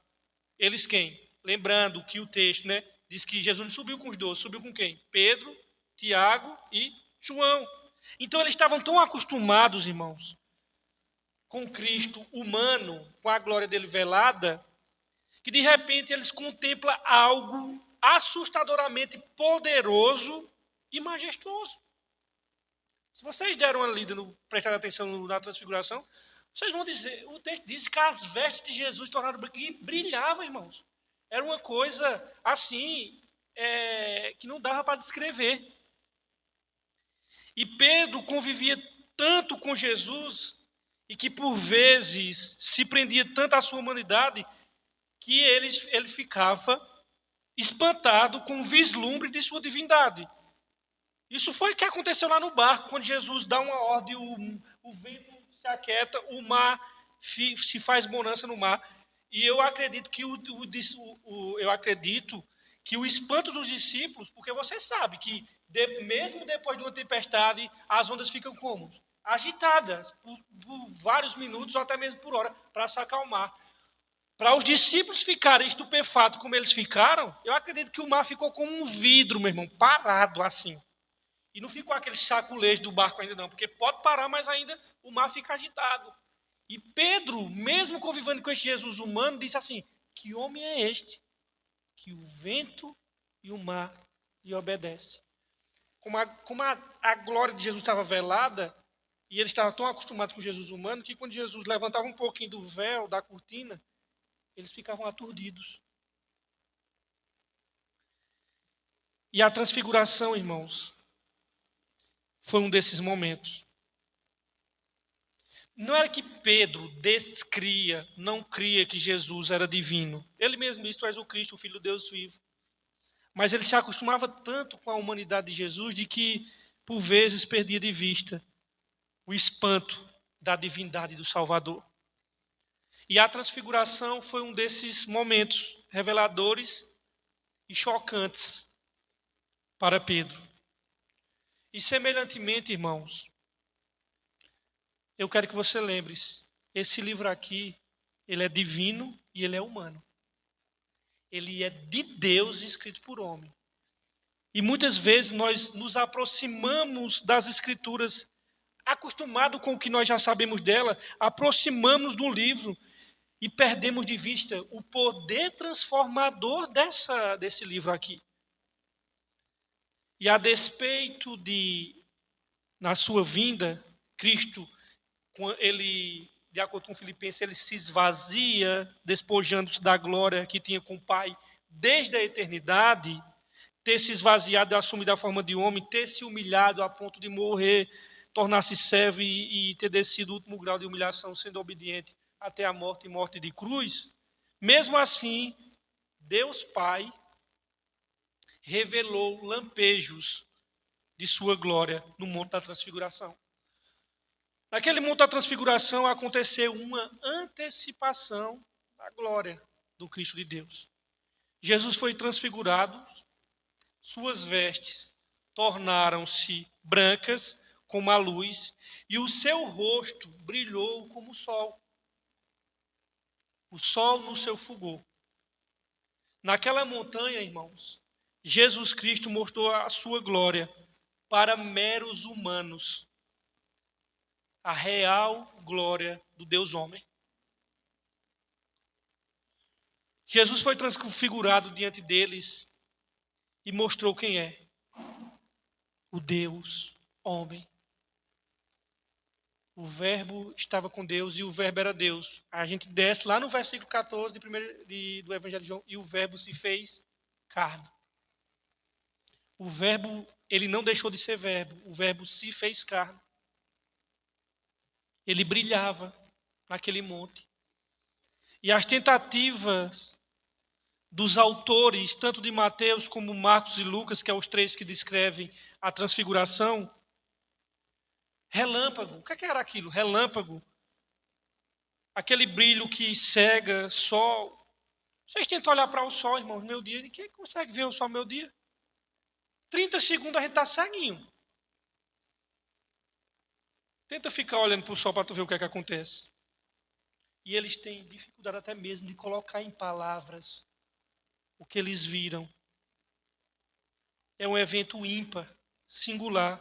eles quem? Lembrando que o texto, né, diz que Jesus não subiu com os 12, subiu com quem? Pedro, Tiago e João. Então eles estavam tão acostumados, irmãos, com Cristo humano, com a glória dele velada, que de repente eles contemplam algo assustadoramente poderoso e majestoso. Se vocês deram uma lida, prestaram atenção na transfiguração, vocês vão dizer, o texto diz que as vestes de Jesus tornaram brancas e brilhavam, irmãos. Era uma coisa assim, que não dava para descrever. E Pedro convivia tanto com Jesus e que por vezes se prendia tanto à sua humanidade que ele ficava espantado com o vislumbre de sua divindade. Isso foi o que aconteceu lá no barco, quando Jesus dá uma ordem, o vento se aquieta, o mar se faz bonança no mar. E eu acredito que o espanto dos discípulos, porque você sabe que mesmo depois de uma tempestade, as ondas ficam como? Agitadas por vários minutos ou até mesmo por hora, para se acalmar. Para os discípulos ficarem estupefatos como eles ficaram, eu acredito que o mar ficou como um vidro, meu irmão, parado assim. E não ficou aquele saculejo do barco ainda não, porque pode parar, mas ainda o mar fica agitado. E Pedro, mesmo convivendo com esse Jesus humano, disse assim, que homem é este? Que o vento e o mar lhe obedecem. Como a glória de Jesus estava velada, e ele estava tão acostumado com Jesus humano, que quando Jesus levantava um pouquinho do véu, da cortina, eles ficavam aturdidos. E a transfiguração, irmãos, foi um desses momentos. Não era que Pedro descria, não cria que Jesus era divino. Ele mesmo disse, tu és o Cristo, o Filho de Deus vivo. Mas ele se acostumava tanto com a humanidade de Jesus, de que, por vezes, perdia de vista o espanto da divindade do Salvador. E a transfiguração foi um desses momentos reveladores e chocantes para Pedro. E semelhantemente, irmãos, eu quero que você lembre-se, esse livro aqui, ele é divino e ele é humano. Ele é de Deus escrito por homem. E muitas vezes nós nos aproximamos das Escrituras, acostumado com o que nós já sabemos dela, aproximamos do livro e perdemos de vista o poder transformador desse livro aqui. E a despeito de, na sua vinda, Cristo, ele, de acordo com Filipenses, ele se esvazia, despojando-se da glória que tinha com o Pai desde a eternidade, ter se esvaziado e assumido a forma de homem, ter se humilhado a ponto de morrer, tornar-se servo e ter descido o último grau de humilhação, sendo obediente até a morte e morte de cruz. Mesmo assim, Deus Pai revelou lampejos de sua glória no Monte da Transfiguração. Naquele Monte da Transfiguração aconteceu uma antecipação da glória do Cristo de Deus. Jesus foi transfigurado, suas vestes tornaram-se brancas como a luz, e o seu rosto brilhou como o sol. O sol no seu fulgor. Naquela montanha, irmãos, Jesus Cristo mostrou a sua glória para meros humanos. A real glória do Deus homem. Jesus foi transfigurado diante deles e mostrou quem é. O Deus homem. O verbo estava com Deus e o verbo era Deus. A gente desce lá no versículo 14 do Evangelho de João, e o verbo se fez carne. O verbo, ele não deixou de ser verbo, o verbo se fez carne. Ele brilhava naquele monte. E as tentativas dos autores, tanto de Mateus como Marcos e Lucas, que são os três que descrevem a transfiguração, relâmpago. O que era aquilo? Relâmpago. Aquele brilho que cega, sol. Vocês tentam olhar para o sol, irmãos, meu dia. Quem consegue ver o sol meu dia? 30 segundos a gente está ceguinho. Tenta ficar olhando para o sol para tu ver o que é que acontece. E eles têm dificuldade até mesmo de colocar em palavras o que eles viram. É um evento ímpar, singular,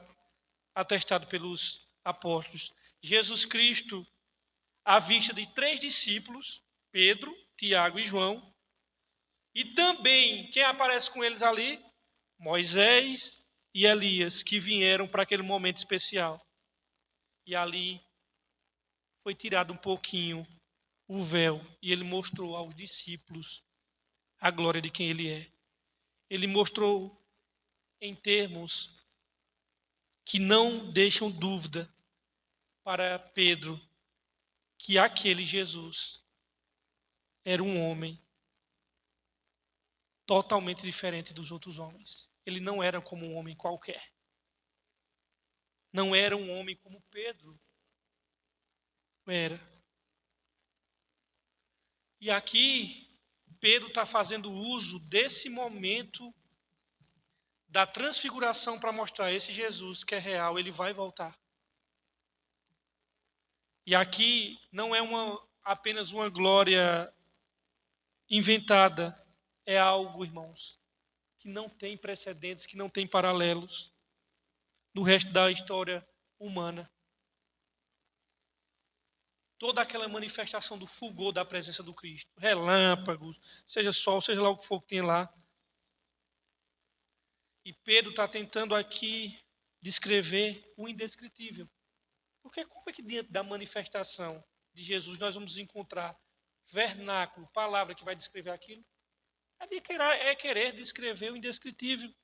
atestado pelos apóstolos. Jesus Cristo, à vista de 3 discípulos, Pedro, Tiago e João, e também quem aparece com eles ali? Moisés e Elias, que vieram para aquele momento especial. E ali foi tirado um pouquinho o véu e ele mostrou aos discípulos a glória de quem ele é. Ele mostrou em termos que não deixam dúvida para Pedro que aquele Jesus era um homem totalmente diferente dos outros homens. Ele não era como um homem qualquer. Não era um homem como Pedro era. E aqui, Pedro está fazendo uso desse momento da transfiguração para mostrar esse Jesus que é real, ele vai voltar. E aqui não é apenas uma glória inventada, é algo, irmãos, que não tem precedentes, que não tem paralelos no resto da história humana. Toda aquela manifestação do fulgor da presença do Cristo, relâmpagos, seja sol, seja lá o que for que tem lá. E Pedro está tentando aqui descrever o indescritível. Porque como é que diante da manifestação de Jesus nós vamos encontrar vernáculo, palavra que vai descrever aquilo? É querer descrever o indescritível.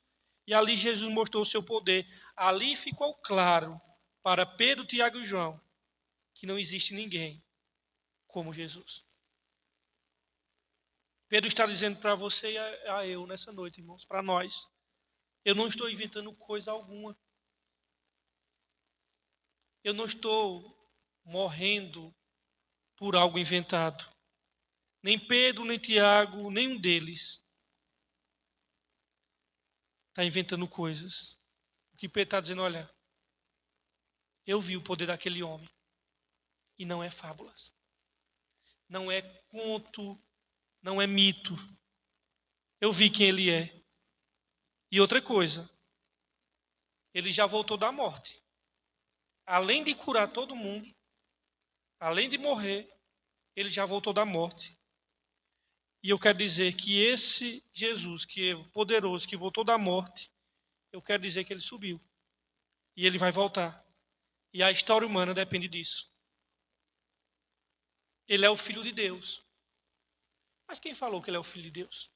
E ali Jesus mostrou o seu poder. Ali ficou claro para Pedro, Tiago e João que não existe ninguém como Jesus. Pedro está dizendo para você e a eu nessa noite, irmãos, para nós. Eu não estou inventando coisa alguma. Eu não estou morrendo por algo inventado. Nem Pedro, nem Tiago, nenhum deles está inventando coisas. O que Pedro está dizendo, olha, eu vi o poder daquele homem. E não é fábulas. Não é conto, não é mito. Eu vi quem ele é. E outra coisa, ele já voltou da morte. Além de curar todo mundo, além de morrer, ele já voltou da morte. E eu quero dizer que esse Jesus, que é poderoso, que voltou da morte, eu quero dizer que ele subiu. E ele vai voltar. E a história humana depende disso. Ele é o Filho de Deus. Mas quem falou que ele é o Filho de Deus?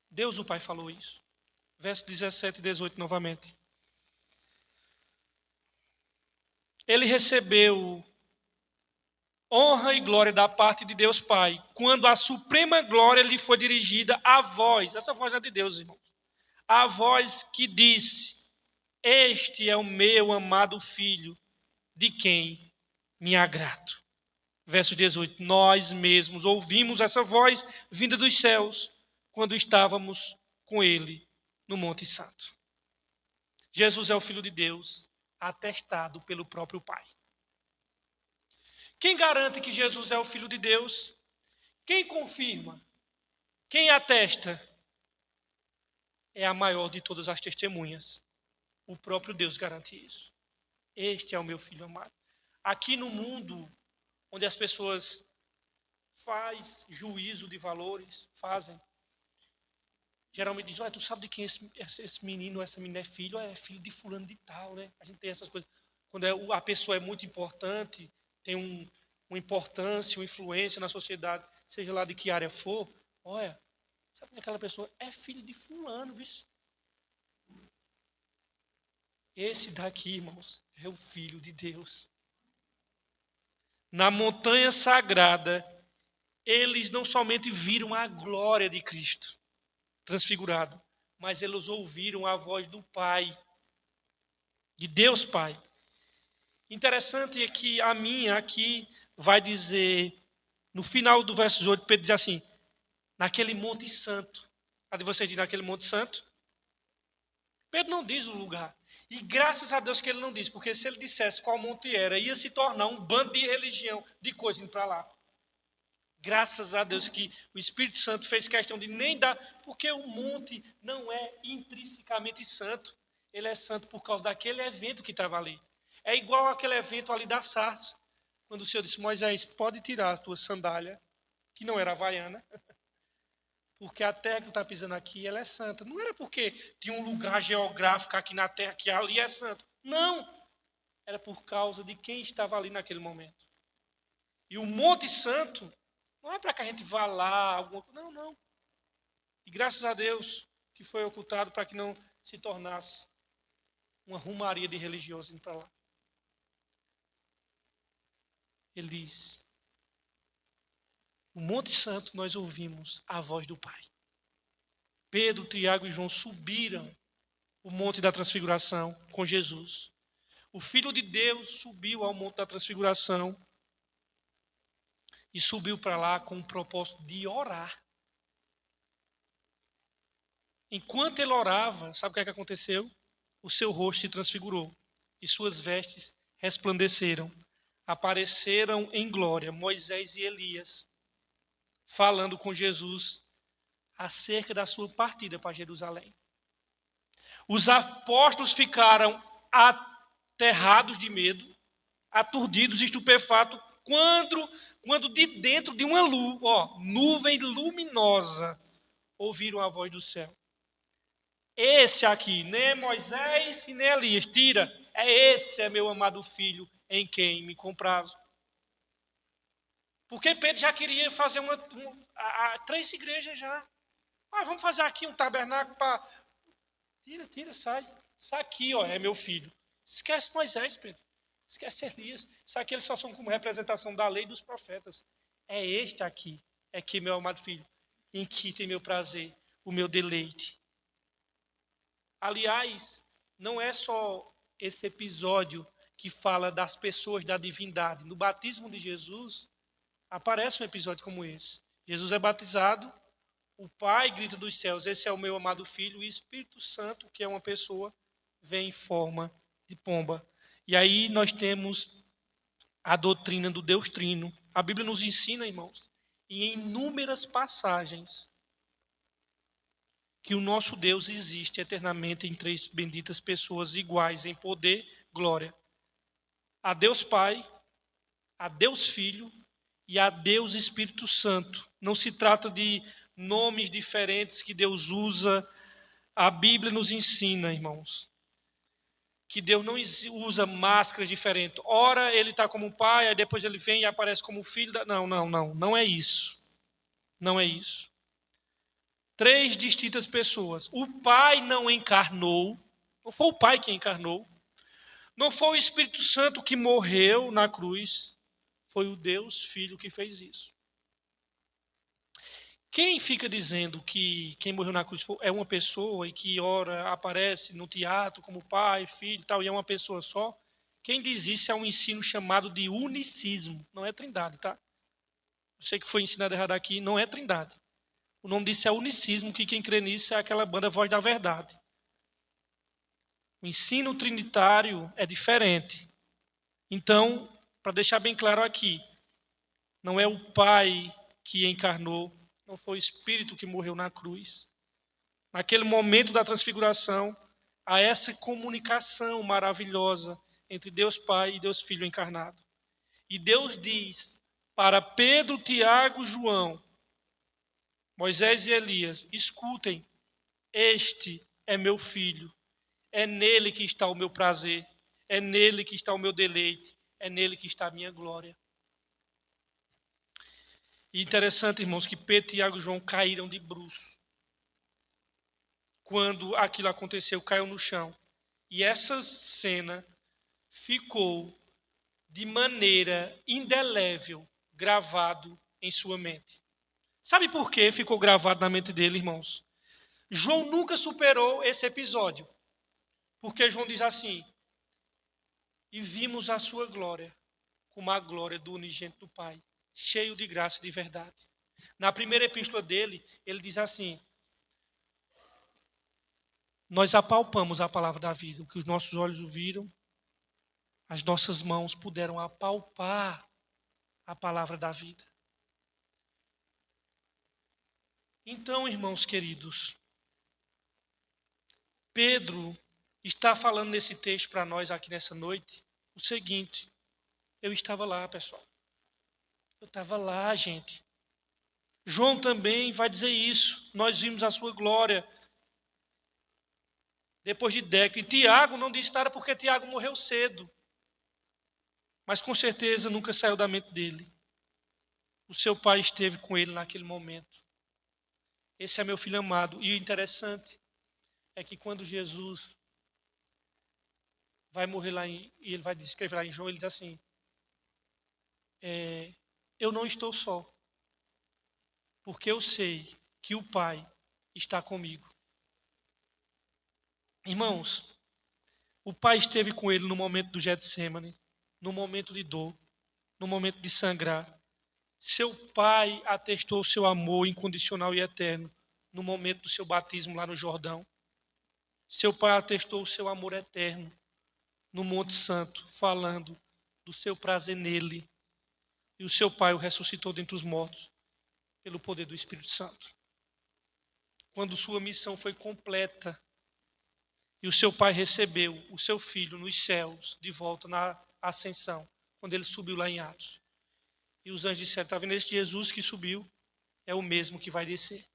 Deus o Pai falou isso. Verso 17 e 18 novamente. Ele recebeu honra e glória da parte de Deus Pai, quando a suprema glória lhe foi dirigida à voz. Essa voz é de Deus, irmãos. A voz que disse: este é o meu amado Filho, de quem me agrado. Verso 18. Nós mesmos ouvimos essa voz vinda dos céus, quando estávamos com ele no Monte Santo. Jesus é o Filho de Deus, atestado pelo próprio Pai. Quem garante que Jesus é o Filho de Deus? Quem confirma? Quem atesta? É a maior de todas as testemunhas. O próprio Deus garante isso. Este é o meu Filho amado. Aqui no mundo, onde as pessoas fazem juízo de valores, geralmente dizem, olha, tu sabe de quem esse menino, essa menina é filho? É filho de fulano de tal, né? A gente tem essas coisas. Quando a pessoa é muito importante, tem uma importância, uma influência na sociedade, seja lá de que área for, olha, sabe que aquela pessoa é filho de fulano, viu? Esse daqui, irmãos, é o Filho de Deus. Na montanha sagrada, eles não somente viram a glória de Cristo transfigurado, mas eles ouviram a voz do Pai, de Deus Pai. Interessante é que a minha aqui vai dizer, no final do verso 8, Pedro diz assim, naquele monte santo. A de vocês diz naquele monte santo? Pedro não diz o lugar. E graças a Deus que ele não disse, porque se ele dissesse qual monte era, ia se tornar um bando de religião, de coisa indo para lá. Graças a Deus que o Espírito Santo fez questão de nem dar, porque o monte não é intrinsecamente santo. Ele é santo por causa daquele evento que estava ali. É igual aquele evento ali da sarça, quando o Senhor disse, Moisés, pode tirar a tua sandália, que não era havaiana, porque a terra que tu está pisando aqui, ela é santa. Não era porque tinha um lugar geográfico aqui na terra que ali é santo. Não! Era por causa de quem estava ali naquele momento. E o Monte Santo não é para que a gente vá lá, alguma coisa. Não, não. E graças a Deus que foi ocultado para que não se tornasse uma rumaria de religiosos indo para lá. Ele diz, no Monte Santo nós ouvimos a voz do Pai. Pedro, Tiago e João subiram o Monte da Transfiguração com Jesus. O Filho de Deus subiu ao Monte da Transfiguração e subiu para lá com o propósito de orar. Enquanto ele orava, sabe o que aconteceu? O seu rosto se transfigurou e suas vestes resplandeceram. Apareceram em glória Moisés e Elias, falando com Jesus acerca da sua partida para Jerusalém. Os apóstolos ficaram aterrados de medo, aturdidos, estupefatos, quando de dentro de uma nuvem luminosa, ouviram a voz do céu. Esse aqui, nem Moisés e nem Elias, tira, esse é meu amado filho, em quem me comprazo. Porque Pedro já queria fazer 3 igrejas já. Vamos fazer aqui um tabernáculo para... Tira, sai. Isso aqui, é meu filho. Esquece Moisés, Pedro. Esquece Elias. Isso aqui eles só são como representação da lei e dos profetas. É este aqui, é que meu amado filho, em que tem meu prazer, o meu deleite. Aliás, não é só esse episódio que fala das pessoas da divindade. No batismo de Jesus, aparece um episódio como esse. Jesus é batizado, o Pai grita dos céus, esse é o meu amado filho, e o Espírito Santo, que é uma pessoa, vem em forma de pomba. E aí nós temos a doutrina do Deus Trino. A Bíblia nos ensina, irmãos, e em inúmeras passagens, que o nosso Deus existe eternamente em 3 benditas pessoas iguais em poder, glória. A Deus Pai, a Deus Filho e a Deus Espírito Santo. Não se trata de nomes diferentes que Deus usa. A Bíblia nos ensina, irmãos, que Deus não usa máscaras diferentes. Ora ele está como pai, aí depois ele vem e aparece como filho. Não é isso. Não é isso. 3 distintas pessoas. O Pai não encarnou, não foi o Pai que encarnou, não foi o Espírito Santo que morreu na cruz, foi o Deus Filho que fez isso. Quem fica dizendo que quem morreu na cruz é uma pessoa e que ora aparece no teatro como pai, filho e tal, e é uma pessoa só, quem diz isso é um ensino chamado de unicismo, não é trindade, tá? Eu sei que foi ensinado errado aqui, não é trindade. O nome disso é unicismo, que quem crê nisso é aquela banda Voz da Verdade. O ensino trinitário é diferente. Então, para deixar bem claro aqui, não é o Pai que encarnou, não foi o Espírito que morreu na cruz. Naquele momento da transfiguração, há essa comunicação maravilhosa entre Deus Pai e Deus Filho encarnado. E Deus diz para Pedro, Tiago, João, Moisés e Elias, escutem, este é meu filho, é nele que está o meu prazer, é nele que está o meu deleite, é nele que está a minha glória. E interessante, irmãos, que Pedro, Tiago e João caíram de bruços. Quando aquilo aconteceu, caiu no chão. E essa cena ficou de maneira indelével gravado em sua mente. Sabe por que ficou gravado na mente dele, irmãos? João nunca superou esse episódio. Porque João diz assim, e vimos a sua glória, como a glória do unigênito do Pai, cheio de graça e de verdade. Na primeira epístola dele, ele diz assim, nós apalpamos a palavra da vida. O que os nossos olhos viram, as nossas mãos puderam apalpar a palavra da vida. Então, irmãos queridos, Pedro está falando nesse texto para nós aqui nessa noite o seguinte: eu estava lá, pessoal. Eu estava lá, gente. João também vai dizer isso. Nós vimos a sua glória depois de décadas. E Tiago não disse nada porque Tiago morreu cedo. Mas com certeza nunca saiu da mente dele. O seu pai esteve com ele naquele momento. Esse é meu filho amado. E o interessante é que quando Jesus vai morrer lá, e ele vai escrever lá em João, ele diz assim: eu não estou só, porque eu sei que o Pai está comigo. Irmãos, o Pai esteve com ele no momento do Getsêmani, no momento de dor, no momento de sangrar. Seu Pai atestou o seu amor incondicional e eterno no momento do seu batismo lá no Jordão. Seu Pai atestou o seu amor eterno no Monte Santo, falando do seu prazer nele. E o seu Pai o ressuscitou dentre os mortos pelo poder do Espírito Santo. Quando sua missão foi completa e o seu Pai recebeu o seu Filho nos céus, de volta na ascensão, quando ele subiu lá em Atos. E os anjos disseram: está vendo esse Jesus que subiu? É o mesmo que vai descer.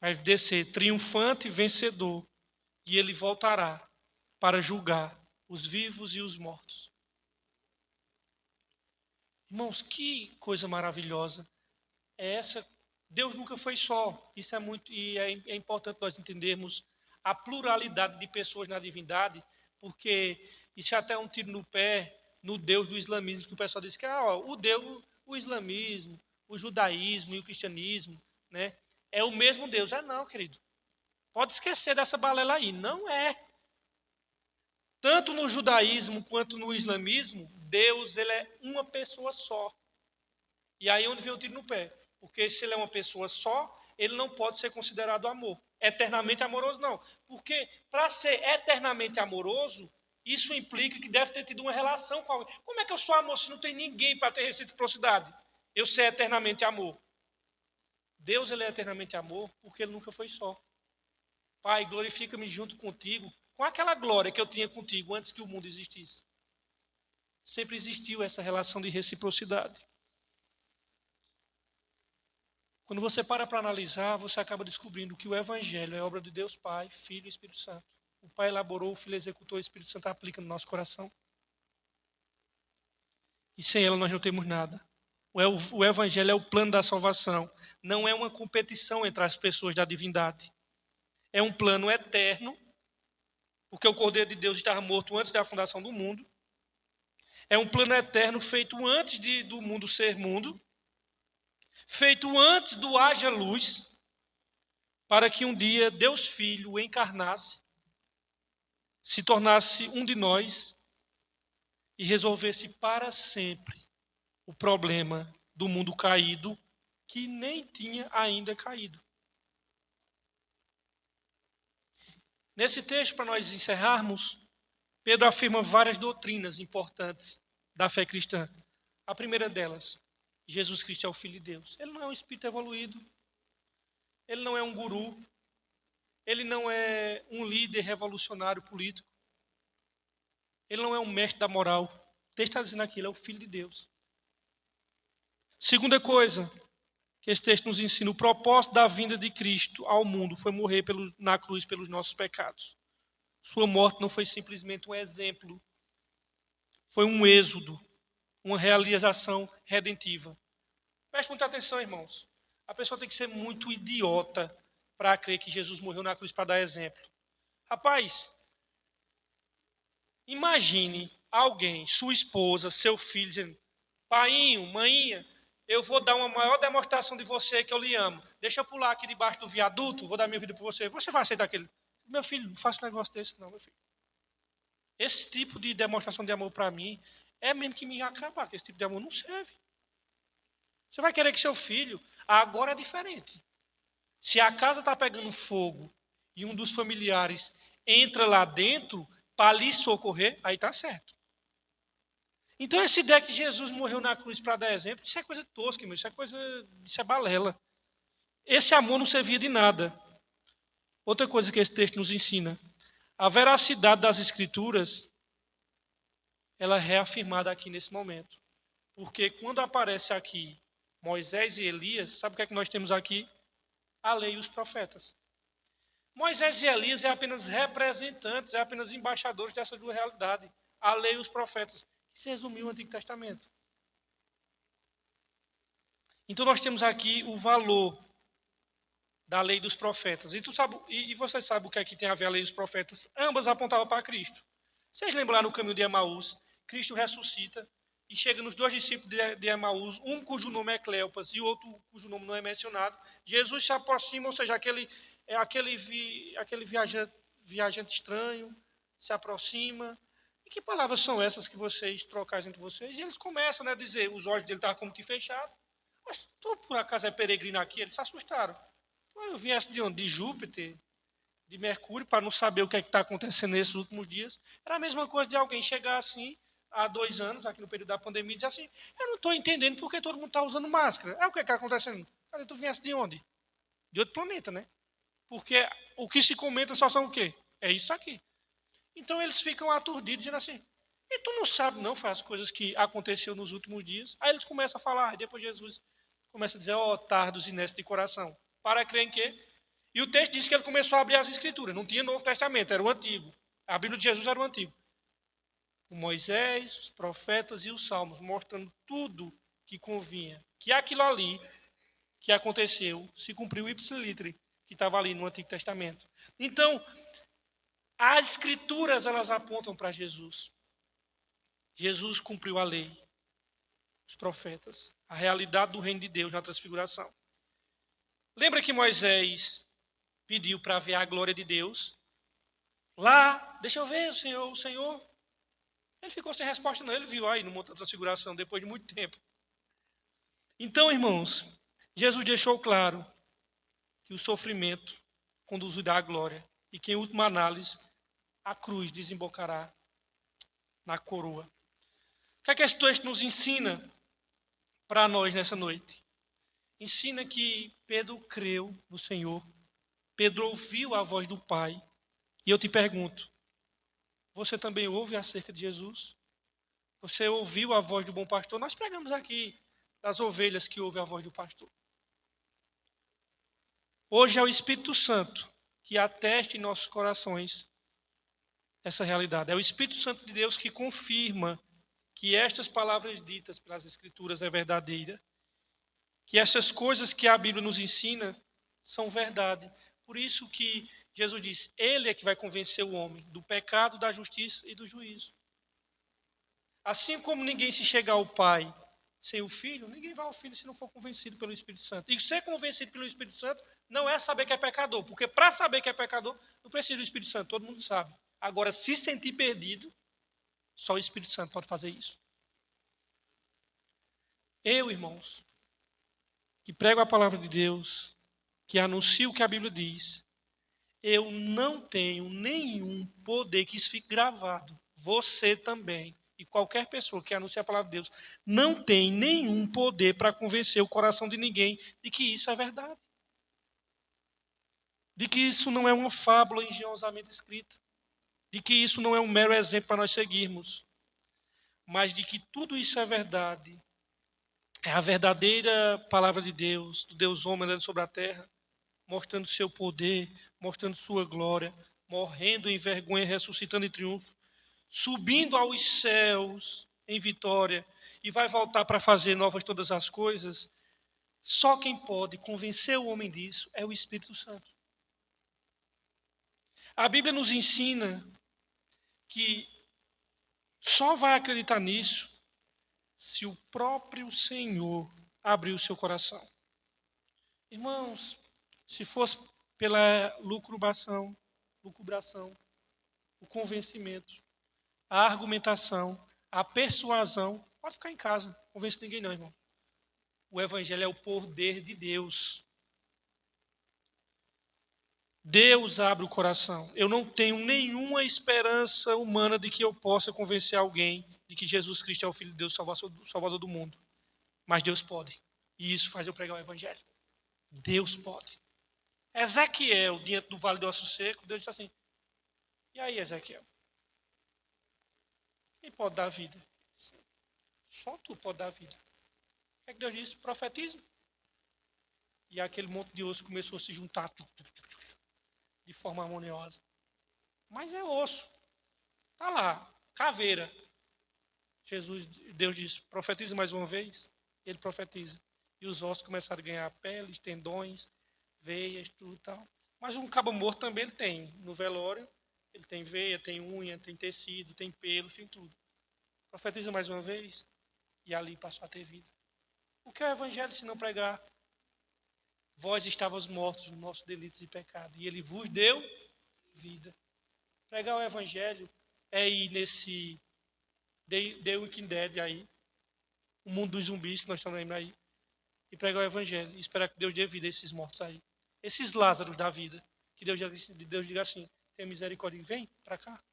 Vai descer triunfante e vencedor. E ele voltará para julgar os vivos e os mortos. Irmãos, que coisa maravilhosa é essa. Deus nunca foi só. Isso é muito, e é importante nós entendermos a pluralidade de pessoas na divindade, porque isso é até um tiro no pé no Deus do islamismo, que o pessoal diz que o Deus, o islamismo, o judaísmo e o cristianismo, né, é o mesmo Deus. Não, querido. Pode esquecer dessa balela aí. Não é. Tanto no judaísmo quanto no islamismo, Deus ele é uma pessoa só. E aí onde vem o tiro no pé? Porque se ele é uma pessoa só, ele não pode ser considerado amor. Eternamente amoroso, não. Porque para ser eternamente amoroso, isso implica que deve ter tido uma relação com alguém. Como é que eu sou amor se não tem ninguém para ter reciprocidade? Eu ser eternamente amor. Deus ele é eternamente amor porque ele nunca foi só. Pai, glorifica-me junto contigo, com aquela glória que eu tinha contigo antes que o mundo existisse. Sempre existiu essa relação de reciprocidade. Quando você para analisar, você acaba descobrindo que o Evangelho é obra de Deus Pai, Filho e Espírito Santo. O Pai elaborou, o Filho executou, o Espírito Santo aplica no nosso coração. E sem ela nós não temos nada. O Evangelho é o plano da salvação. Não é uma competição entre as pessoas da divindade. É um plano eterno, porque o Cordeiro de Deus estava morto antes da fundação do mundo. É um plano eterno feito antes do mundo ser mundo, feito antes do haja luz, para que um dia Deus Filho encarnasse, se tornasse um de nós e resolvesse para sempre o problema do mundo caído, que nem tinha ainda caído. Nesse texto, para nós encerrarmos, Pedro afirma várias doutrinas importantes da fé cristã. A primeira delas, Jesus Cristo é o Filho de Deus. Ele não é um espírito evoluído, ele não é um guru, ele não é um líder revolucionário político, ele não é um mestre da moral. O texto está dizendo aqui, ele é o Filho de Deus. Segunda coisa que esse texto nos ensina: o propósito da vinda de Cristo ao mundo foi morrer na cruz pelos nossos pecados. Sua morte não foi simplesmente um exemplo, foi um êxodo, uma realização redentiva. Preste muita atenção, irmãos. A pessoa tem que ser muito idiota para crer que Jesus morreu na cruz para dar exemplo. Rapaz, imagine alguém, sua esposa, seu filho, dizendo: painho, maninha, eu vou dar uma maior demonstração de você que eu lhe amo. Deixa eu pular aqui debaixo do viaduto, vou dar minha vida por você. Você vai aceitar aquele? Meu filho, não faça um negócio desse não, meu filho. Esse tipo de demonstração de amor para mim é mesmo que me ia acabar, que esse tipo de amor não serve. Você vai querer que seu filho, agora é diferente. Se a casa está pegando fogo e um dos familiares entra lá dentro para lhe socorrer, aí está certo. Então, essa ideia que Jesus morreu na cruz para dar exemplo, isso é coisa tosca, irmão, isso é balela. Esse amor não servia de nada. Outra coisa que esse texto nos ensina, a veracidade das Escrituras, ela é reafirmada aqui nesse momento. Porque quando aparece aqui Moisés e Elias, sabe o que é que nós temos aqui? A lei e os profetas. Moisés e Elias é apenas representantes, é apenas embaixadores dessa duas realidades. A lei e os profetas, que se resumiu o Antigo Testamento. Então nós temos aqui o valor da lei dos profetas. E você sabe o que é que tem a ver a lei dos profetas? Ambas apontavam para Cristo. Vocês lembram no caminho de Emaús, Cristo ressuscita e chega nos dois discípulos de Emaús, um cujo nome é Cleopas e o outro cujo nome não é mencionado. Jesus se aproxima, ou seja, aquele viajante estranho se aproxima. E que palavras são essas que vocês trocam entre vocês? E eles começam a dizer, os olhos dele estavam como que fechados. Mas tu por acaso é peregrino aqui? Eles se assustaram. Então, eu viesse de onde? De Júpiter, de Mercúrio, para não saber o que é que está acontecendo nesses últimos dias. Era a mesma coisa de alguém chegar assim, há 2 anos, aqui no período da pandemia, e dizer assim, eu não estou entendendo porque todo mundo está usando máscara. É o que está acontecendo? Cadê tu viesse de onde? De outro planeta, né? Porque o que se comenta só são o quê? É isso aqui. Então eles ficam aturdidos, dizendo assim, e tu não sabe não, faz as coisas que aconteceu nos últimos dias. Aí eles começam a falar, e depois Jesus começa a dizer, ó, tardos e nestes de coração. Para crer em quê? E o texto diz que ele começou a abrir as escrituras. Não tinha Novo Testamento, era o Antigo. A Bíblia de Jesus era o Antigo. O Moisés, os profetas e os salmos, mostrando tudo que convinha. Que aquilo ali que aconteceu se cumpriu ipsilitri, que estava ali no Antigo Testamento. Então, as escrituras, elas apontam para Jesus. Jesus cumpriu a lei, os profetas, a realidade do reino de Deus na transfiguração. Lembra que Moisés pediu para ver a glória de Deus? Lá, deixa eu ver o Senhor. Ele ficou sem resposta, não. Ele viu aí no Monte da Transfiguração, depois de muito tempo. Então, irmãos, Jesus deixou claro que o sofrimento conduzirá à glória e que, em última análise, a cruz desembocará na coroa. O que é que esse texto nos ensina para nós nessa noite? Ensina que Pedro creu no Senhor, Pedro ouviu a voz do Pai. E eu te pergunto, você também ouve acerca de Jesus? Você ouviu a voz do bom pastor? Nós pregamos aqui das ovelhas que ouvem a voz do pastor. Hoje é o Espírito Santo que atesta em nossos corações essa realidade. É o Espírito Santo de Deus que confirma que estas palavras ditas pelas Escrituras é verdadeira, que essas coisas que a Bíblia nos ensina são verdade. Por isso que Jesus diz, ele é que vai convencer o homem do pecado, da justiça e do juízo. Assim como ninguém se chega ao Pai sem o Filho, ninguém vai ao Filho se não for convencido pelo Espírito Santo. E ser convencido pelo Espírito Santo não é saber que é pecador, porque para saber que é pecador, não precisa do Espírito Santo, todo mundo sabe. Agora, se sentir perdido, só o Espírito Santo pode fazer isso. Eu, irmãos, que prego a palavra de Deus, que anuncio o que a Bíblia diz, eu não tenho nenhum poder, que isso fique gravado. Você também, e qualquer pessoa que anuncie a palavra de Deus, não tem nenhum poder para convencer o coração de ninguém de que isso é verdade. De que isso não é uma fábula engenhosamente escrita. De que isso não é um mero exemplo para nós seguirmos. Mas de que tudo isso é verdade. É a verdadeira palavra de Deus, do Deus homem andando sobre a terra, mostrando seu poder, mostrando sua glória, morrendo em vergonha, ressuscitando em triunfo, subindo aos céus em vitória e vai voltar para fazer novas todas as coisas. Só quem pode convencer o homem disso é o Espírito Santo. A Bíblia nos ensina que só vai acreditar nisso se o próprio Senhor abrir o seu coração. Irmãos, se fosse pela lucubração, o convencimento, a argumentação, a persuasão, pode ficar em casa, não convence ninguém não, irmão. O Evangelho é o poder de Deus. Deus abre o coração. Eu não tenho nenhuma esperança humana de que eu possa convencer alguém de que Jesus Cristo é o Filho de Deus, Salvador do mundo. Mas Deus pode. E isso faz eu pregar o Evangelho. Deus pode. Ezequiel, diante do vale do Osso Seco, Deus disse assim: e aí, Ezequiel? Quem pode dar vida? Só tu pode dar vida. O que é que Deus disse? Profetiza. E aquele monte de osso começou a se juntar de forma harmoniosa. Mas é osso. Está lá, caveira. Deus disse, profetiza mais uma vez. Ele profetiza. E os ossos começaram a ganhar peles, tendões, veias, tudo e tal. Mas um cabo morto também ele tem. No velório, ele tem veia, tem unha, tem tecido, tem pelo, tem tudo. Profetiza mais uma vez. E ali passou a ter vida. O que é o evangelho se não pregar? Vós estavas mortos nos nossos delitos e pecados. E ele vos deu vida. Pregar o evangelho é ir nesse The Walking Dead aí, o mundo dos zumbis que nós estamos lembrando aí, e pregar o evangelho e esperar que Deus dê vida a esses mortos aí. Esses Lázaros da vida. Que Deus diga assim: tenha misericórdia, vem para cá.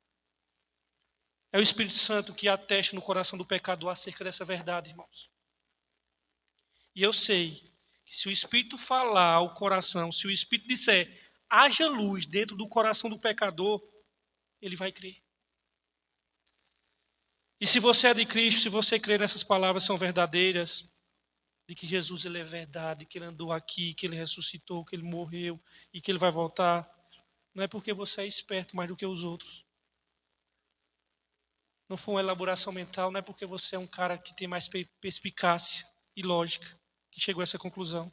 É o Espírito Santo que atesta no coração do pecador acerca dessa verdade, irmãos. E eu sei que se o Espírito falar ao coração, se o Espírito disser, haja luz dentro do coração do pecador, ele vai crer. E se você é de Cristo, se você crê nessas palavras são verdadeiras, de que Jesus ele é verdade, que ele andou aqui, que ele ressuscitou, que ele morreu e que ele vai voltar, não é porque você é esperto mais do que os outros. Não foi uma elaboração mental, não é porque você é um cara que tem mais perspicácia e lógica que chegou a essa conclusão.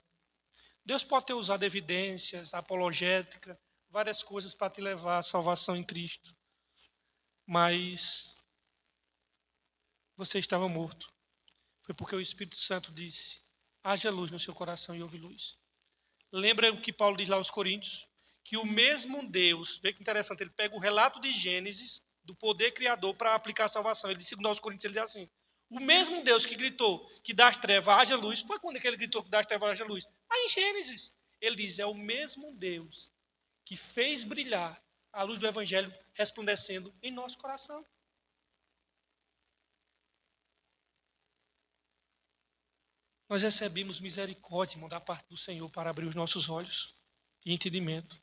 Deus pode ter usado evidências, apologética, várias coisas para te levar à salvação em Cristo. Mas você estava morto. Foi porque o Espírito Santo disse: haja luz no seu coração e houve luz. Lembra o que Paulo diz lá aos Coríntios? Que o mesmo Deus, vê que interessante, ele pega o relato de Gênesis, do poder criador, para aplicar a salvação. Ele diz, segundo aos Coríntios, ele diz assim: o mesmo Deus que gritou que das trevas haja luz, foi quando que ele gritou que das trevas haja luz? Aí em Gênesis, ele diz, é o mesmo Deus que fez brilhar a luz do Evangelho resplandecendo em nosso coração. Nós recebemos misericórdia, irmão, da parte do Senhor para abrir os nossos olhos e entendimento.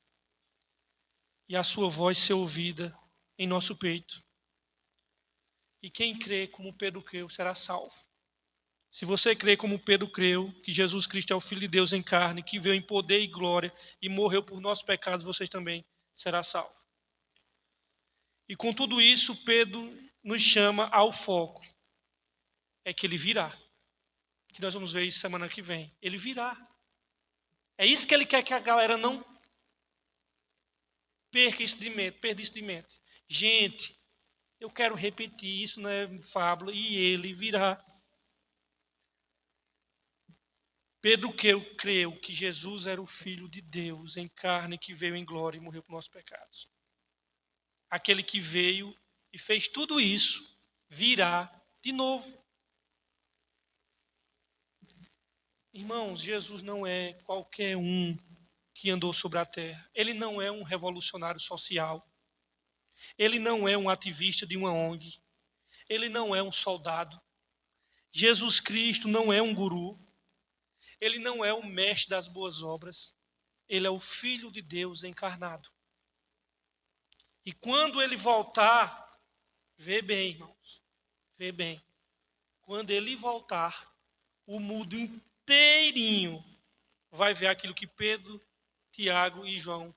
E a sua voz ser ouvida em nosso peito. E quem crê como Pedro creu será salvo. Se você crê como Pedro creu, que Jesus Cristo é o Filho de Deus em carne, que veio em poder e glória e morreu por nossos pecados, você também será salvo. E com tudo isso, Pedro nos chama ao foco. É que ele virá. Que nós vamos ver isso semana que vem. Ele virá. É isso que ele quer que a galera não perca isso de mente. Gente, eu quero repetir, isso não é fábula, e ele virá. Pedro creu que Jesus era o Filho de Deus em carne, que veio em glória e morreu por nossos pecados. Aquele que veio e fez tudo isso, virá de novo. Irmãos, Jesus não é qualquer um que andou sobre a terra. Ele não é um revolucionário social. Ele não é um ativista de uma ONG. Ele não é um soldado. Jesus Cristo não é um guru. Ele não é o mestre das boas obras. Ele é o Filho de Deus encarnado. E quando ele voltar, vê bem, irmãos, vê bem. Quando ele voltar, o mundo inteirinho vai ver aquilo que Pedro, Tiago e João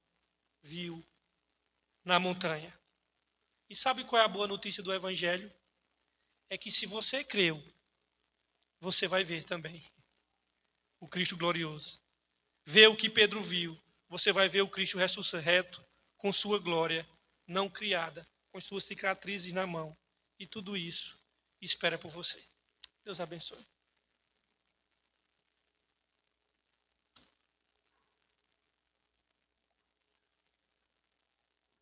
viu na montanha. E sabe qual é a boa notícia do Evangelho? É que se você creu, você vai ver também o Cristo glorioso. Vê o que Pedro viu, você vai ver o Cristo ressurreto com sua glória, não criada, com suas cicatrizes na mão. E tudo isso espera por você. Deus abençoe.